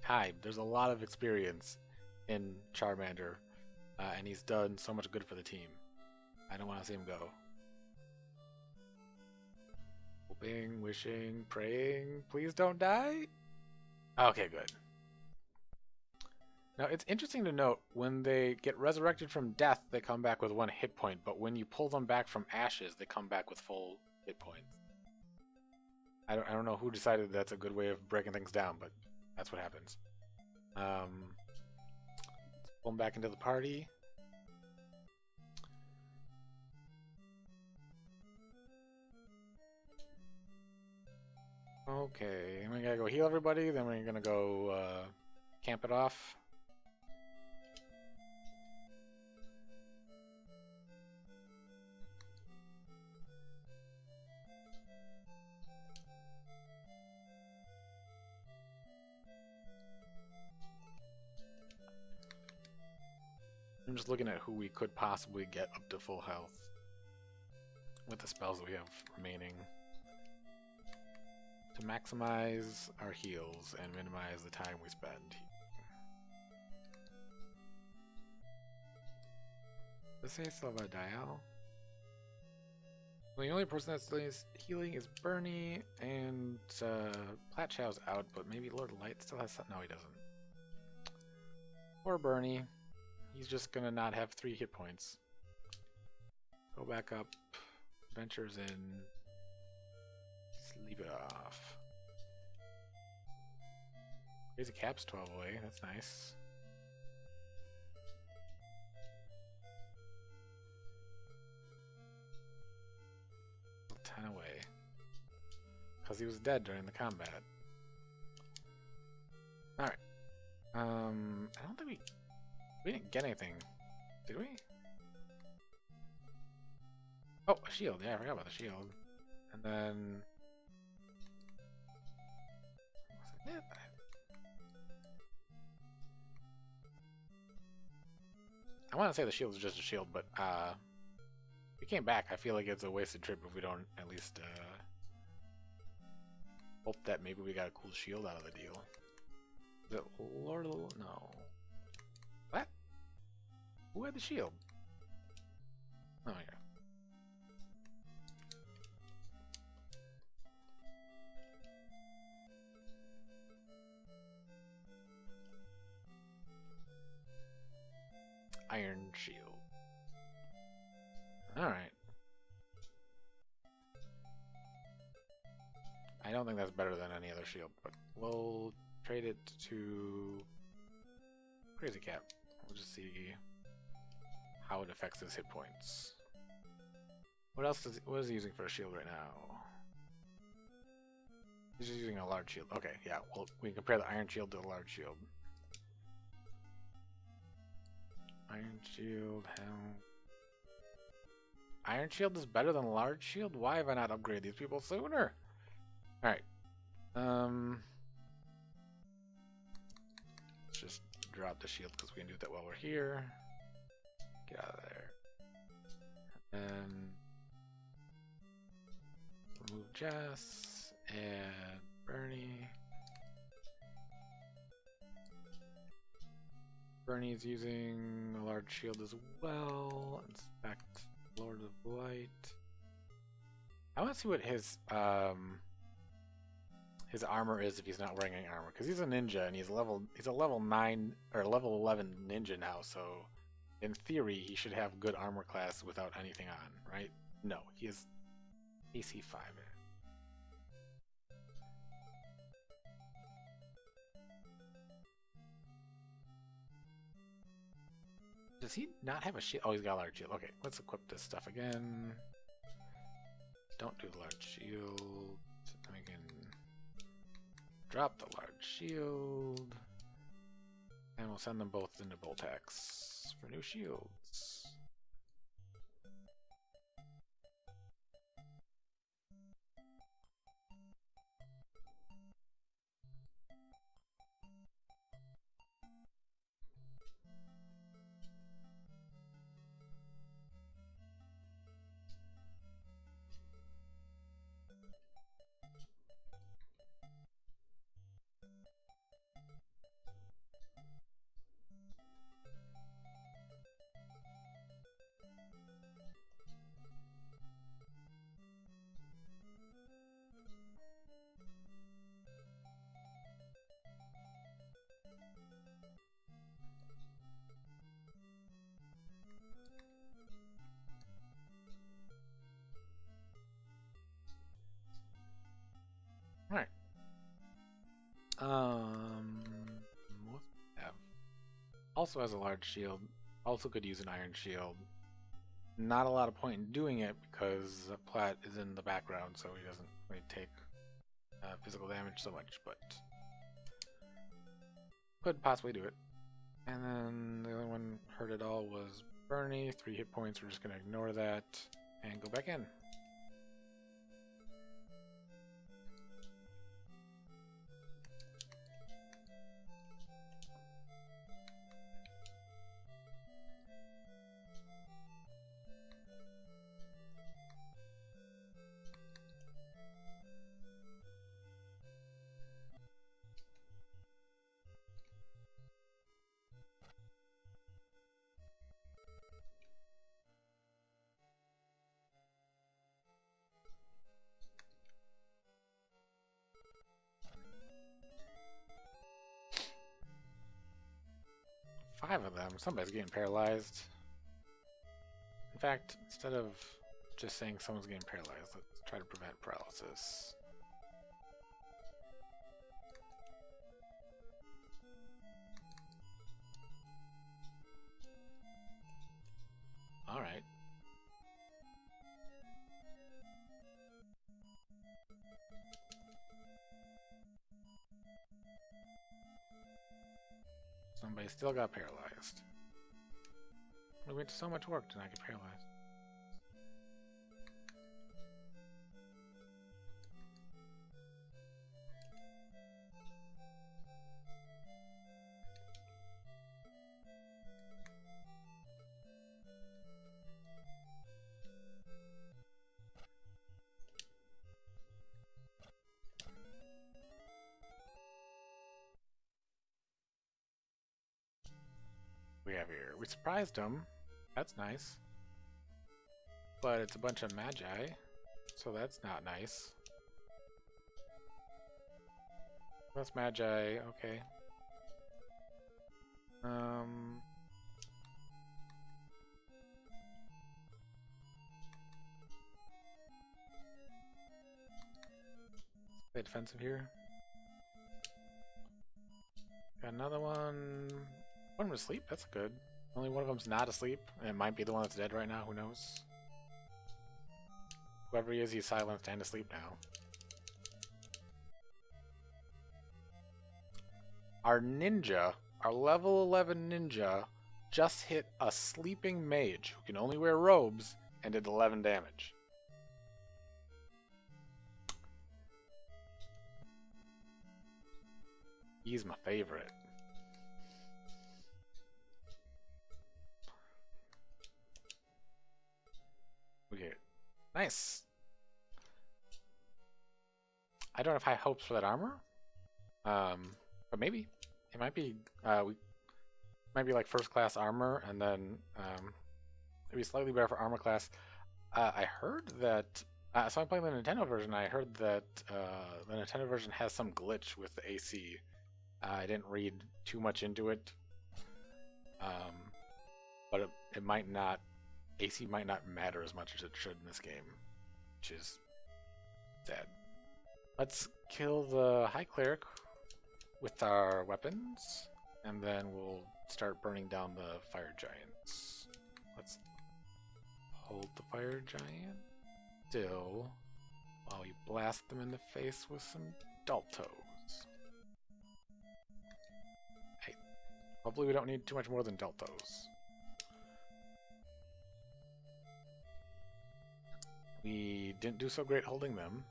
time. There's a lot of experience in Charmander, and he's done so much good for the team. I don't want to see him go. Hoping, wishing, praying. Please don't die. Okay, good. Now, it's interesting to note, when they get resurrected from death, they come back with 1 hit point, but when you pull them back from ashes, they come back with full hit points. I don't know who decided that's a good way of breaking things down, but that's what happens. Let's pull them back into the party. Okay, we gotta go heal everybody, then we're gonna go camp it off. I'm just looking at who we could possibly get up to full health with the spells that we have remaining to maximize our heals and minimize the time we spend. Does it say Silva Dial? Well, the only person that's healing is Bernie, and Platchow's out, but maybe Lord Light still has something. No, he doesn't. Poor Bernie. He's just gonna not have 3 hit points. Go back up. Adventures in. Just leave it off. Crazy Cap's 12 away. That's nice. A 10 away. Because he was dead during the combat. Alright. I don't think we didn't get anything, did we? Oh, a shield. Yeah, I forgot about the shield. And then... Was it? I want to say the shield is just a shield, but we came back. I feel like it's a wasted trip if we don't at least hope that maybe we got a cool shield out of the deal. Is it Lord of the... No. What? Who had the shield? Oh, yeah. Iron shield. Alright. I don't think that's better than any other shield, but we'll trade it to Crazy Cap. We'll just see how it affects his hit points. What else what is he using for a shield right now? He's just using a large shield. Okay, yeah, well, we can compare the iron shield to the large shield. Iron shield, hell. Iron shield is better than large shield? Why have I not upgraded these people sooner? Alright. Let's just drop the shield because we can do that while we're here. Get out of there. And remove Jess and Bernie. Bernie's using a large shield as well. Inspect Lord of Light. I want to see what his armor is if he's not wearing any armor, because he's a ninja and he's a level 9 or level 11 ninja now, so in theory he should have good armor class without anything on, right? No, he is AC 5. Does he not have a shield? Oh, he's got a large shield. Okay, let's equip this stuff again. Don't do the large shield. Then we can drop the large shield. And we'll send them both into Boltax for new shields. Alright. What have? Also has a large shield. Also could use an iron shield. Not a lot of point in doing it because Platt is in the background, so he doesn't really take physical damage so much, but could possibly do it. And then the other one hurt it all was Bernie. 3 hit points. We're just going to ignore that and go back in. Five of them. Somebody's getting paralyzed. In fact, instead of just saying someone's getting paralyzed, let's try to prevent paralysis. Alright. Somebody still got paralyzed. We went to so much work to not get paralyzed. We have here. We surprised them. That's nice. But it's a bunch of magi, so that's not nice. That's magi, okay. Play defensive here. Got another one. One was asleep, that's good. Only one of them's not asleep, and it might be the one that's dead right now, who knows? Whoever he is, he's silenced and asleep now. Our ninja, our level 11 ninja, just hit a sleeping mage who can only wear robes and did 11 damage. He's my favorite. Okay, nice. I don't have high hopes for that armor, but maybe it might be. We might be like first class armor, and then maybe slightly better for armor class. I heard that. So I'm playing the Nintendo version. I heard that the Nintendo version has some glitch with the AC. I didn't read too much into it, but it might not. AC might not matter as much as it should in this game, which is sad. Let's kill the High Cleric with our weapons, and then we'll start burning down the Fire Giants. Let's hold the Fire Giant still while we blast them in the face with some Daltos. Hey, Hopefully we don't need too much more than Deltos. We didn't do so great holding them,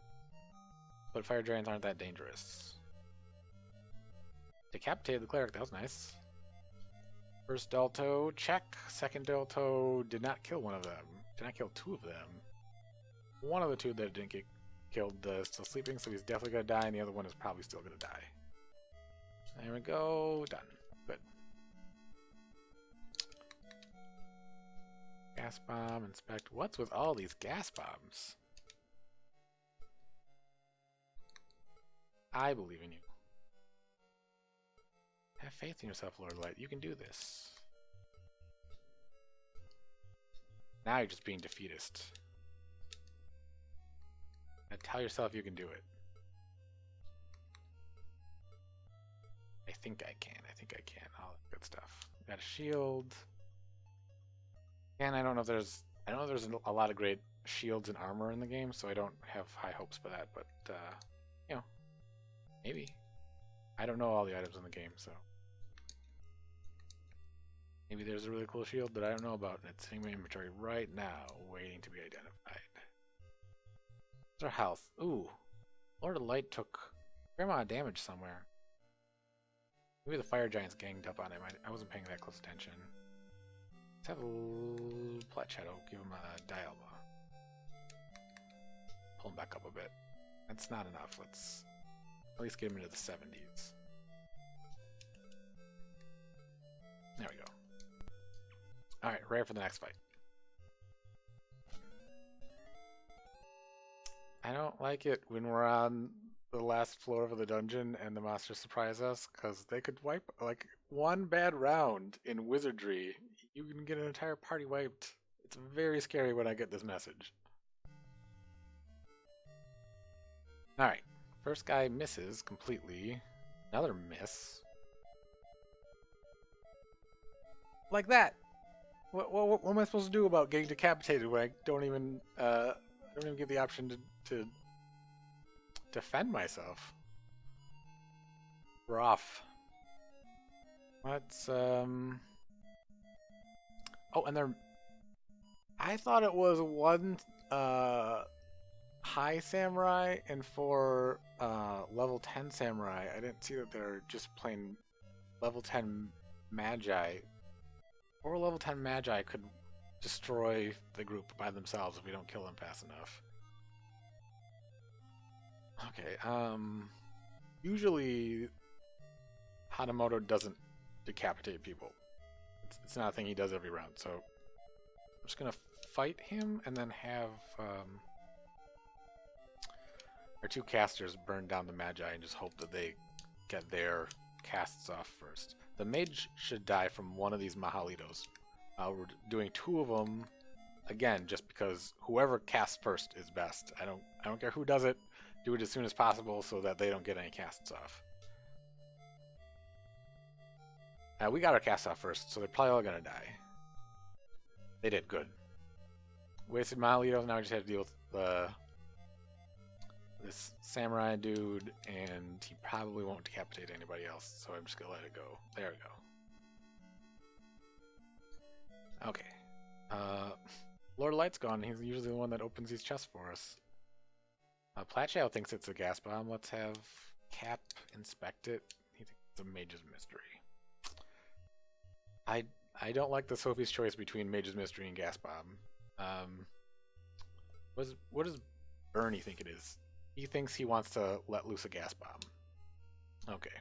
but fire giants aren't that dangerous. Decapitated the cleric, that was nice. First Delto, check. Second Delto did not kill one of them. Did not kill two of them. One of the two that didn't get killed is still sleeping, so he's definitely going to die, and the other one is probably still going to die. There we go. Done. Good. Gas bomb, inspect. What's with all these gas bombs? I believe in you. Have faith in yourself, Lord Light. You can do this. Now you're just being defeatist. Now tell yourself you can do it. I think I can. I think I can. All that good stuff. Got a shield. And I don't know if there's a lot of great shields and armor in the game, so I don't have high hopes for that. But you know, maybe. I don't know all the items in the game, so maybe there's a really cool shield that I don't know about, and it's sitting in my inventory right now, waiting to be identified. What's our health? Ooh, Lord of Light took a fair amount of damage somewhere. Maybe the fire giants ganged up on him. I wasn't paying that close attention. Let's have a Plat Shadow. Give him a Dialba. Pull him back up a bit. That's not enough. Let's at least get him into the 70s. There we go. Alright, ready for the next fight. I don't like it when we're on the last floor of the dungeon and the monsters surprise us, because they could wipe, like, one bad round in Wizardry. You can get an entire party wiped. It's very scary when I get this message. Alright, first guy misses completely. Another miss. Like that! What am I supposed to do about getting decapitated when I don't even get the option to defend myself? Rough. Let's oh, and there. I thought it was one high samurai and 4 level 10 samurai. I didn't see that they're just plain level 10 magi. 4 level 10 magi could destroy the group by themselves if we don't kill them fast enough. Okay, usually Hanamoto doesn't decapitate people. It's not a thing he does every round, so I'm just gonna fight him and then have our 2 casters burn down the magi and just hope that they get their casts off first. The mage should die from one of these Mahalitos. We're doing 2 of them again, just because whoever casts first is best. I don't care who does it. Do it as soon as possible so that they don't get any casts off. We got our casts off first, so they're probably all gonna die. They did good. Wasted Mahalitos. Now I just have to deal with this samurai dude, and he probably won't decapitate anybody else, so I'm just gonna let it go. There we go. Okay. Lord Light's gone. He's usually the one that opens these chests for us. Plat Shadow thinks it's a gas bomb. Let's have Cap inspect it. He thinks it's a Mage's Mystery. I don't like the Sophie's choice between Mage's Mystery and gas bomb. What does Bernie think it is? He thinks he wants to let loose a gas bomb. Okay.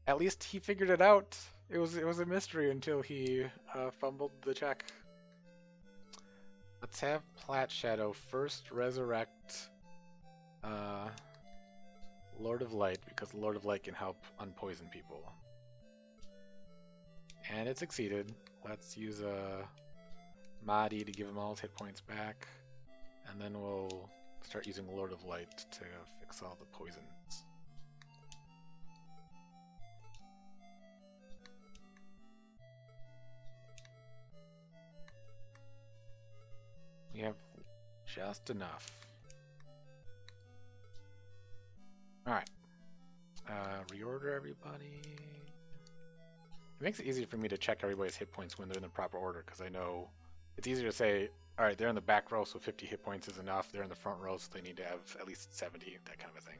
At least he figured it out. It was a mystery until he fumbled the check. Let's have Plat Shadow first resurrect Lord of Light, because Lord of Light can help unpoison people. And it succeeded. Let's use a Mahdi to give him all his hit points back. And then we'll start using Lord of Light to fix all the poisons. We have just enough. Alright. reorder everybody. It makes it easy for me to check everybody's hit points when they're in the proper order, because I know it's easier to say, all right, they're in the back row, so 50 hit points is enough. They're in the front row, so they need to have at least 70, that kind of a thing.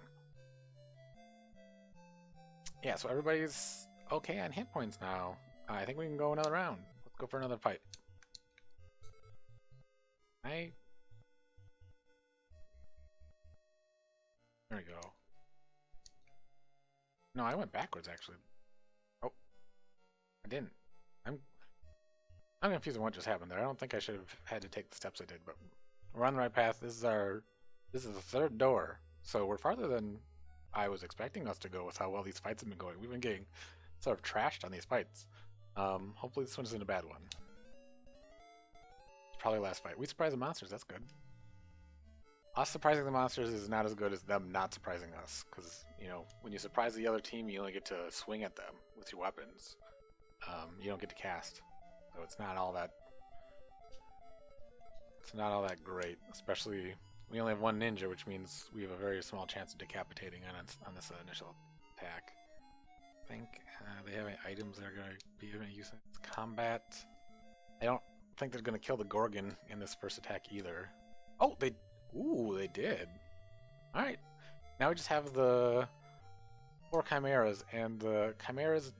Yeah, so everybody's okay on hit points now. I think we can go another round. Let's go for another fight. There we go. No, I went backwards, actually. Oh, I didn't. I'm confused on what just happened there. I don't think I should have had to take the steps I did, but we're on the right path. This is the third door, so we're farther than I was expecting us to go with how well these fights have been going. We've been getting sort of trashed on these fights. Hopefully this one isn't a bad one. It's probably the last fight. We surprised the monsters, that's good. Us surprising the monsters is not as good as them not surprising us, because, you know, when you surprise the other team, you only get to swing at them with your weapons. You don't get to cast. So it's not all that great, especially we only have one ninja, which means we have a very small chance of decapitating on this initial attack. I think they have any items that are going to be of any use in combat. I don't think they're going to kill the Gorgon in this first attack either. Oh, they did. All right, now we just have the 4 chimeras, and the chimeras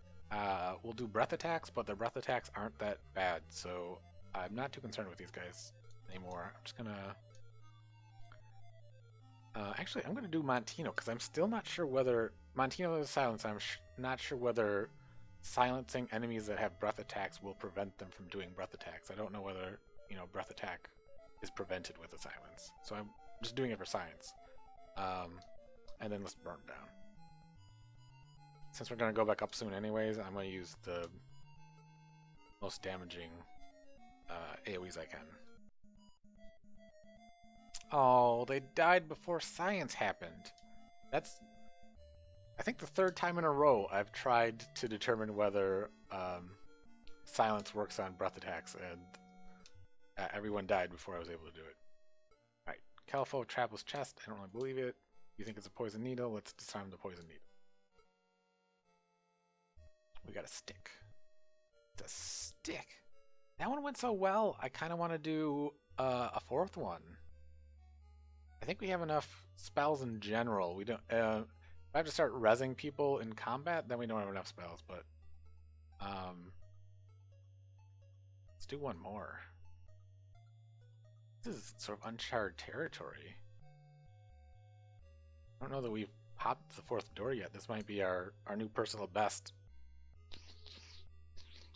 will do breath attacks, but their breath attacks aren't that bad, so I'm not too concerned with these guys anymore. I'm just gonna actually I'm gonna do Montino, because I'm still not sure whether Montino is silence. I'm not sure whether silencing enemies that have breath attacks will prevent them from doing breath attacks. I don't know whether, you know, breath attack is prevented with a silence, so I'm just doing it for science. And then let's burn down. Since we're going to go back up soon anyways, I'm going to use the most damaging AoEs I can. Oh, they died before science happened. That's, I think, the 3rd time in a row I've tried to determine whether silence works on breath attacks, and everyone died before I was able to do it. Alright, Califo Trapless Chest, I don't really believe it. You think it's a poison needle? Let's disarm the poison needle. We got a stick. It's a stick. That one went so well. I kind of want to do a 4th one. I think we have enough spells in general. We don't. If I have to start rezzing people in combat, then we don't have enough spells. But let's do one more. This is sort of uncharted territory. I don't know that we've popped the 4th door yet. This might be our new personal best.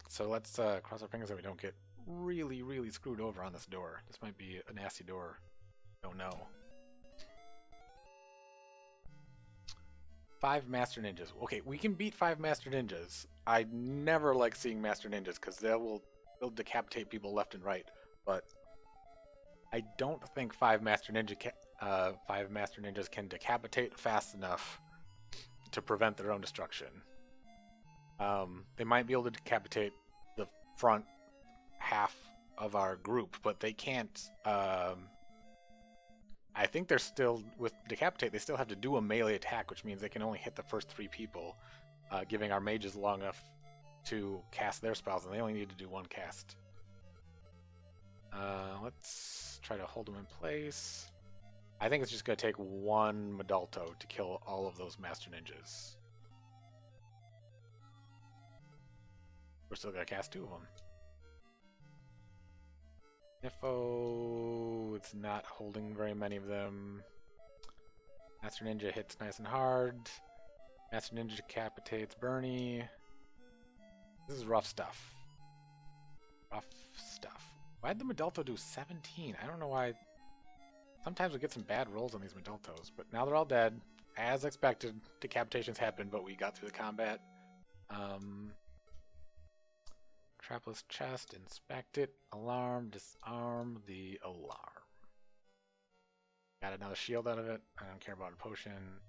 So let's cross our fingers that we don't get really, really screwed over on this door. This might be a nasty door. Don't know. 5 Master Ninjas. Okay, we can beat 5 Master Ninjas. I never like seeing Master Ninjas because they'll decapitate people left and right. But I don't think 5 Master Ninjas can decapitate fast enough to prevent their own destruction. They might be able to decapitate the front half of our group, but they can't. I think they're still, with decapitate, they still have to do a melee attack, which means they can only hit the first 3 people, giving our mages long enough to cast their spells, and they only need to do 1 cast. Let's try to hold them in place. I think it's just going to take 1 Medalto to kill all of those Master Ninjas. We're still going to cast 2 of them. Nifo, it's not holding very many of them. Master Ninja hits nice and hard. Master Ninja decapitates Bernie. This is rough stuff. Rough stuff. Why'd the Medalto do 17? I don't know why. Sometimes we get some bad rolls on these Medaltos, but now they're all dead. As expected, decapitations happened, but we got through the combat. Trapless chest, inspect it, alarm, disarm the alarm. Got another shield out of it. I don't care about a potion.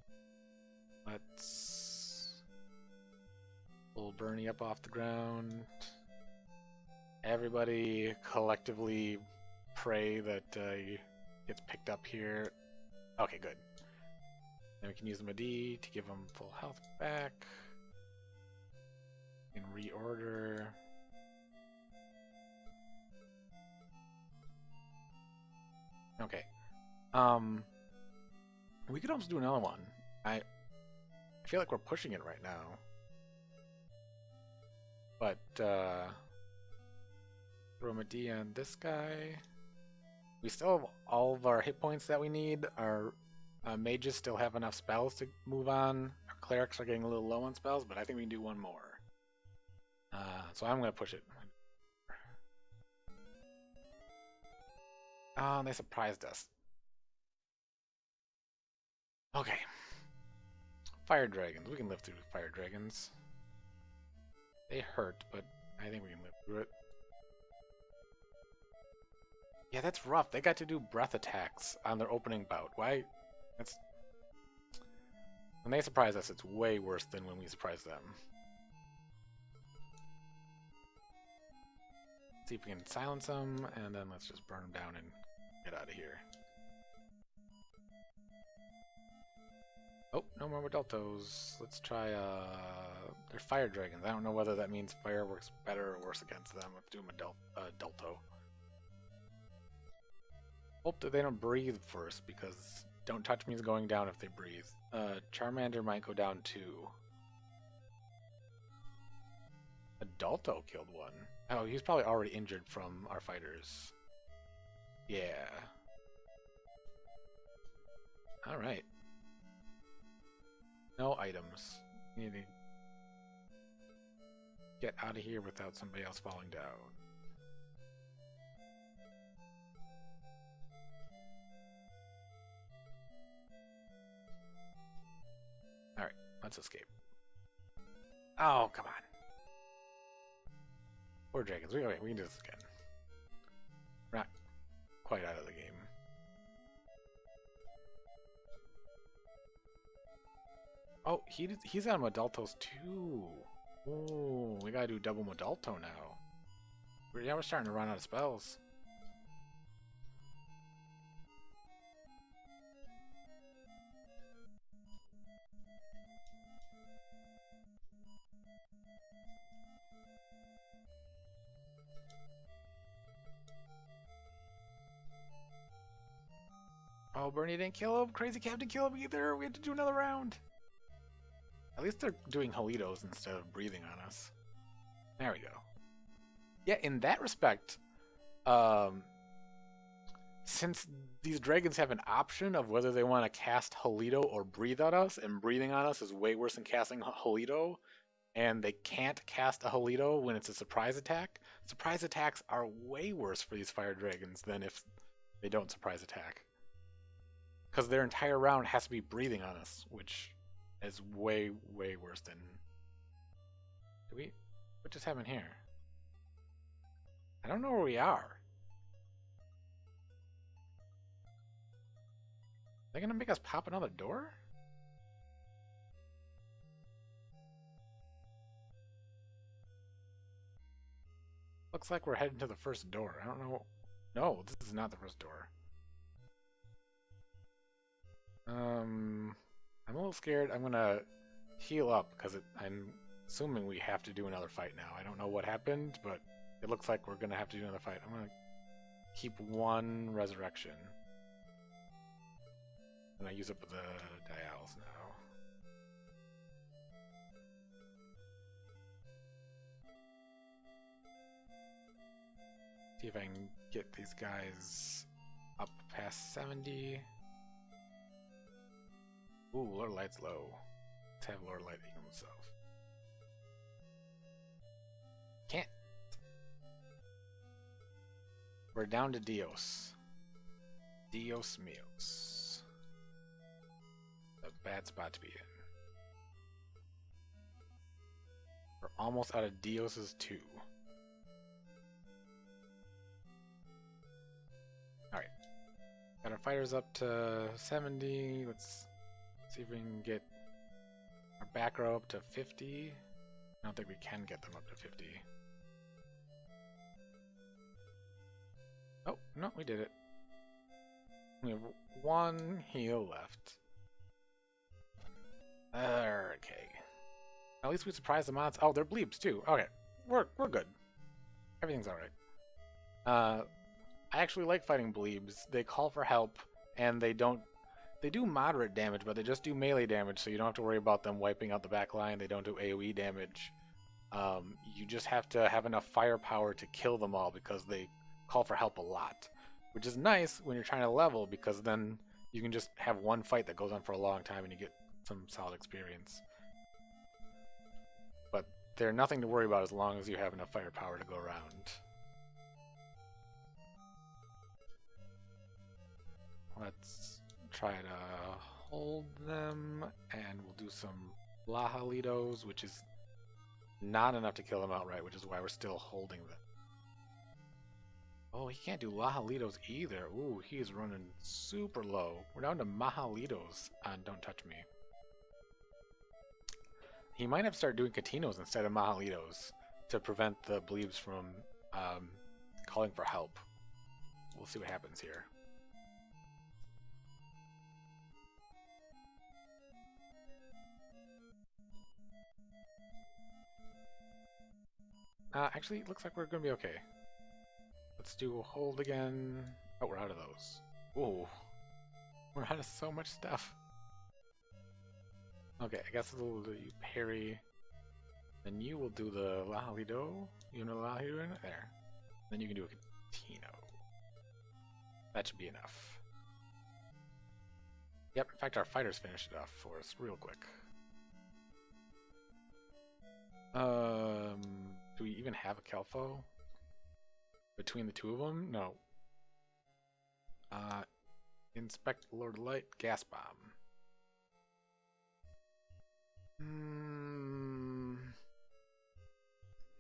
Let's pull Bernie up off the ground. Everybody collectively pray that he gets picked up here. Okay, good. Then we can use the D to give them full health back. And reorder. Okay. We could also do another one. I feel like we're pushing it right now. But throw a D on this guy. We still have all of our hit points that we need. Our mages still have enough spells to move on. Our clerics are getting a little low on spells, but I think we can do one more. So I'm going to push it. Oh, they surprised us. Okay. Fire dragons. We can live through fire dragons. They hurt, but I think we can live through it. Yeah, that's rough. They got to do breath attacks on their opening bout. Why? That's... When they surprise us, it's way worse than when we surprise them. See if we can silence them, and then let's just burn them down and get out of here. Oh, no more Modultos. Let's try, they're fire dragons. I don't know whether that means fire works better or worse against them. Let's do Modulto. Hope that they don't breathe first, because don't touch me is going down if they breathe. Charmander might go down too. Adulto killed one. Oh, he's probably already injured from our fighters. Yeah. Alright. No items. We need to get out of here without somebody else falling down. Alright, let's escape. Oh, come on. Poor dragons. Okay, we can do this again. We're not quite out of the game. Oh, he's on Modultos too. Ooh, we gotta do double Modulto now. We're starting to run out of spells. Oh, Bernie didn't kill him. Crazy Cab didn't kill him either. We had to do another round. At least they're doing Halitos instead of breathing on us. There we go. Yeah, in that respect, since these dragons have an option of whether they want to cast Halito or breathe on us, and breathing on us is way worse than casting Halito, and they can't cast a Halito when it's a surprise attack, surprise attacks are way worse for these fire dragons than if they don't surprise attack. Because their entire round has to be breathing on us, which is way, way worse than... What just happened here? I don't know where we are. Are they gonna make us pop another door? Looks like we're heading to the first door. I don't know. No, this is not the first door. I'm a little scared. I'm gonna heal up because I'm assuming we have to do another fight now. I don't know what happened, but it looks like we're gonna have to do another fight. I'm gonna keep one resurrection. And I use up the dials now. See if I can get these guys up past 70. Ooh, Lord Light's low. Let's have Lord Light heal himself. Can't. We're down to Dios. Dios míos. A bad spot to be in. We're almost out of Dios's too. Alright. Got our fighters up to 70. Let's see if we can get our back row up to 50. I don't think we can get them up to 50. Oh, no, we did it. We have one heal left. Okay. At least we surprised the mods. Oh, they're bleeps too. Okay, we're good. Everything's all right. I actually like fighting bleebs. They call for help, and they do moderate damage, but they just do melee damage, so you don't have to worry about them wiping out the back line. They don't do AoE damage. You just have to have enough firepower to kill them all because they call for help a lot, which is nice when you're trying to level because then you can just have one fight that goes on for a long time and you get some solid experience. But they're nothing to worry about as long as you have enough firepower to go around. Let's try to hold them, and we'll do some Lahalitos, which is not enough to kill them outright, which is why we're still holding them. Oh, he can't do Lahalitos either. Ooh, he is running super low. We're down to Mahalitos on Don't Touch Me. He might have started doing Katinos instead of Mahalitos to prevent the bleebs from calling for help. We'll see what happens here. Actually, it looks like we're going to be okay. Let's do hold again. Oh, we're out of those. Ooh. We're out of so much stuff. Okay, I guess we'll do parry. Then you will do the Lahalido. You know the Lahalido? There. Then you can do a Catino. That should be enough. Yep, in fact, our fighters finished it off for us real quick. Do we even have a Kelfo? Between the two of them? No. Inspect Lord Light, Gas Bomb.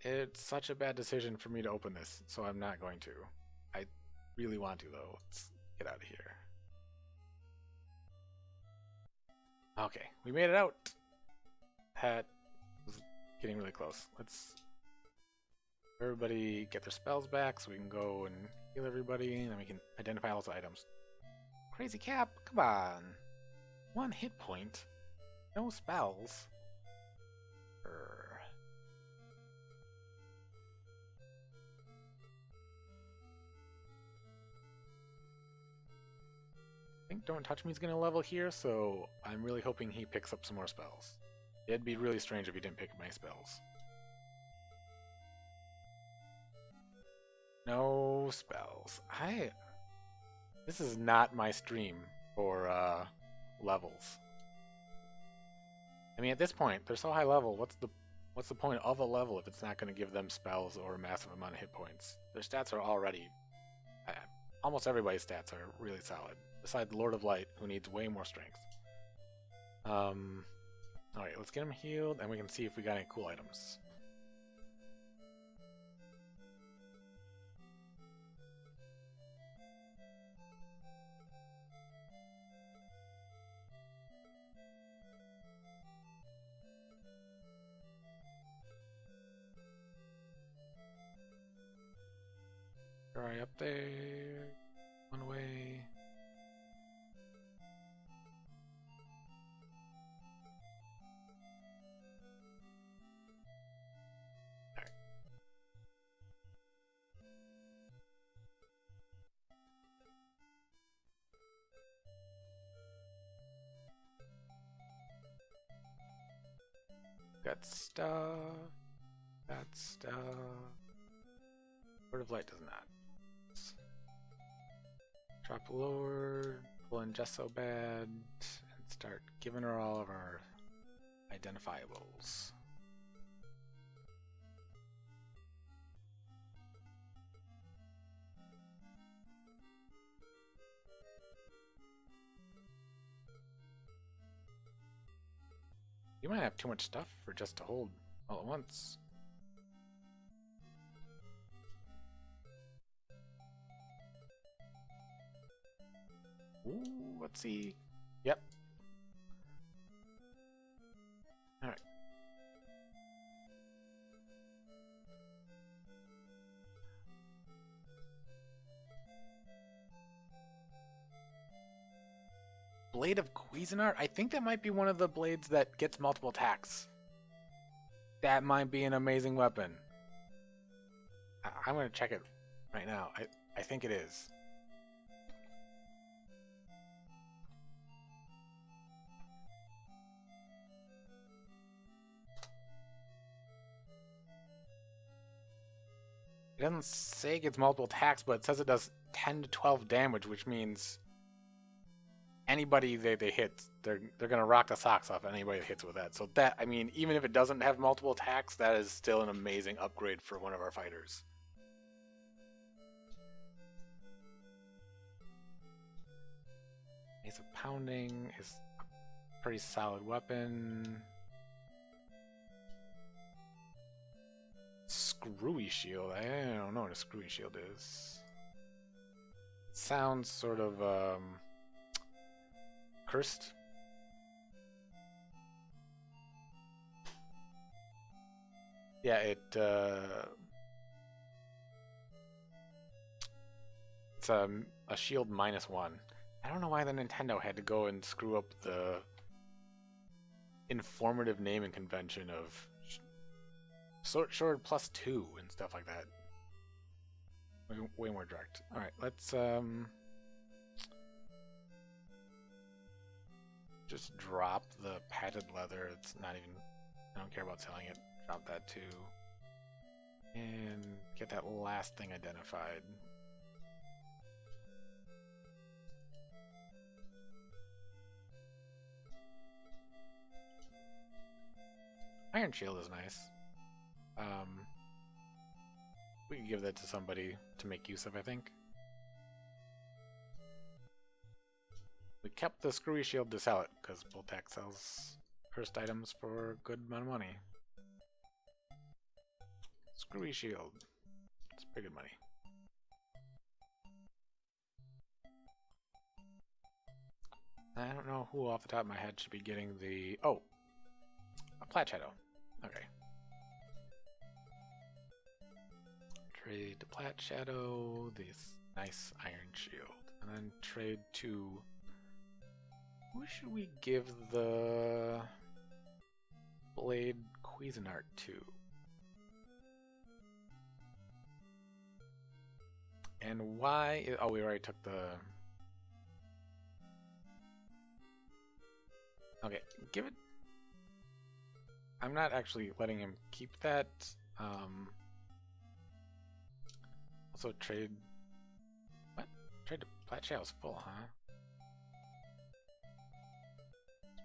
It's such a bad decision for me to open this, so I'm not going to. I really want to, though. Let's get out of here. Okay, we made it out. That was getting really close. Let's everybody get their spells back so we can go and heal everybody, and then we can identify all those items. Crazy Cap, come on. 1 hit point. No spells. I think Don't Touch Me is going to level here, so I'm really hoping he picks up some more spells. It'd be really strange if he didn't pick up my spells. No spells. This is not my stream for levels. I mean, at this point, they're so high level. What's the point of a level if it's not going to give them spells or a massive amount of hit points? Their stats are already almost everybody's stats are really solid. Besides Lord of Light, who needs way more strength. Alright, let's get him healed, and we can see if we got any cool items. Alright, up there. One way. Got stuff. Got stuff. Lord of Light does not. Drop Lord, pull in Just So Bad, and start giving her all of our identifiables. You might have too much stuff for just to hold all at once. Ooh, let's see. Yep. Alright. Blade of Cuisinart? I think that might be one of the blades that gets multiple attacks. That might be an amazing weapon. I'm going to check it right now. I think it is. It doesn't say it gets multiple attacks, but it says it does 10 to 12 damage, which means anybody they hit, they're gonna rock the socks off anybody that hits with that. So that, I mean, even if it doesn't have multiple attacks, that is still an amazing upgrade for one of our fighters. Ace of Pounding is a pretty solid weapon. Screwy Shield. I don't know what a Screwy Shield is. It sounds sort of cursed. Yeah, it's a shield -1. I don't know why the Nintendo had to go and screw up the informative naming convention of sword +2 and stuff like that. Way more direct. All right, let's just drop the padded leather. It's not even. I don't care about selling it. Drop that too, and get that last thing identified. Iron Shield is nice. We can give that to somebody to make use of, I think. We kept the Screwy Shield to sell it, because Boltac sells cursed items for a good amount of money. Screwy Shield. It's pretty good money. I don't know who off the top of my head should be getting the... Oh! A Plat Shadow. Okay. Trade to Plat Shadow, this nice Iron Shield. And then trade to... Who should we give the Blade Cuisinart to? And why... Oh, we already took the... Okay, give it... I'm not actually letting him keep that. Also trade... What? Trade to Plat Shadow's full, huh?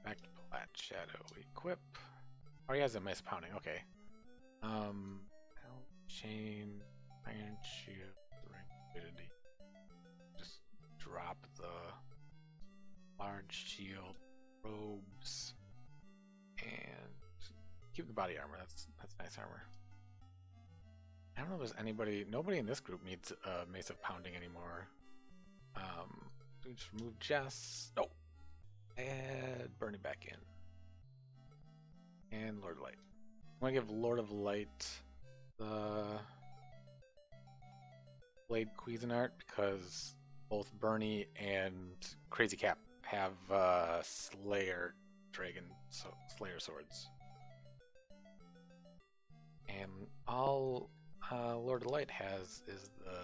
Back to Plat Shadow. Equip. Oh, he has a Mace Pounding. Okay. Chain, Iron Shield, Ring Rigidity. Just drop the large shield, robes, and keep the body armor. That's nice armor. I don't know if there's nobody in this group needs Mace of Pounding anymore. We just remove Jess. No. Add Bernie back in. And Lord of Light. I'm gonna give Lord of Light the Blade Cuisinart because both Bernie and Crazy Cap have Slayer swords. And all Lord of Light has is the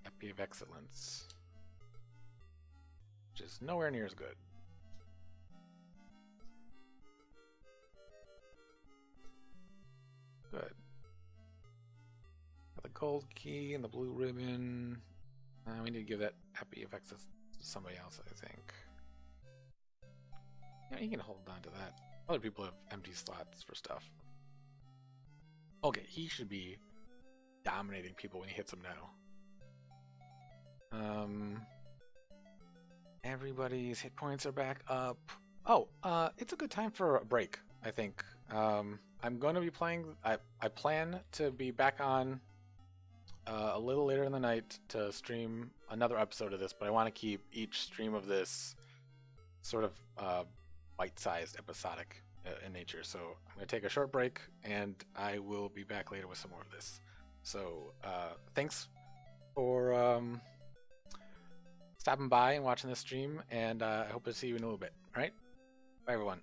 Epi of Excellence, which is nowhere near as good. Good. Got the gold key and the blue ribbon. We need to give that Epi of Excellence to somebody else, I think. Yeah, you can hold on to that. Other people have empty slots for stuff. Okay, he should be dominating people when he hits them now. Everybody's hit points are back up. Oh, it's a good time for a break, I think. I'm going to be playing... I plan to be back on a little later in the night to stream another episode of this, but I want to keep each stream of this sort of bite-sized, episodic in nature. So I'm going to take a short break, and I will be back later with some more of this. So thanks for stopping by and watching the stream, and I hope to see you in a little bit. All right, bye everyone.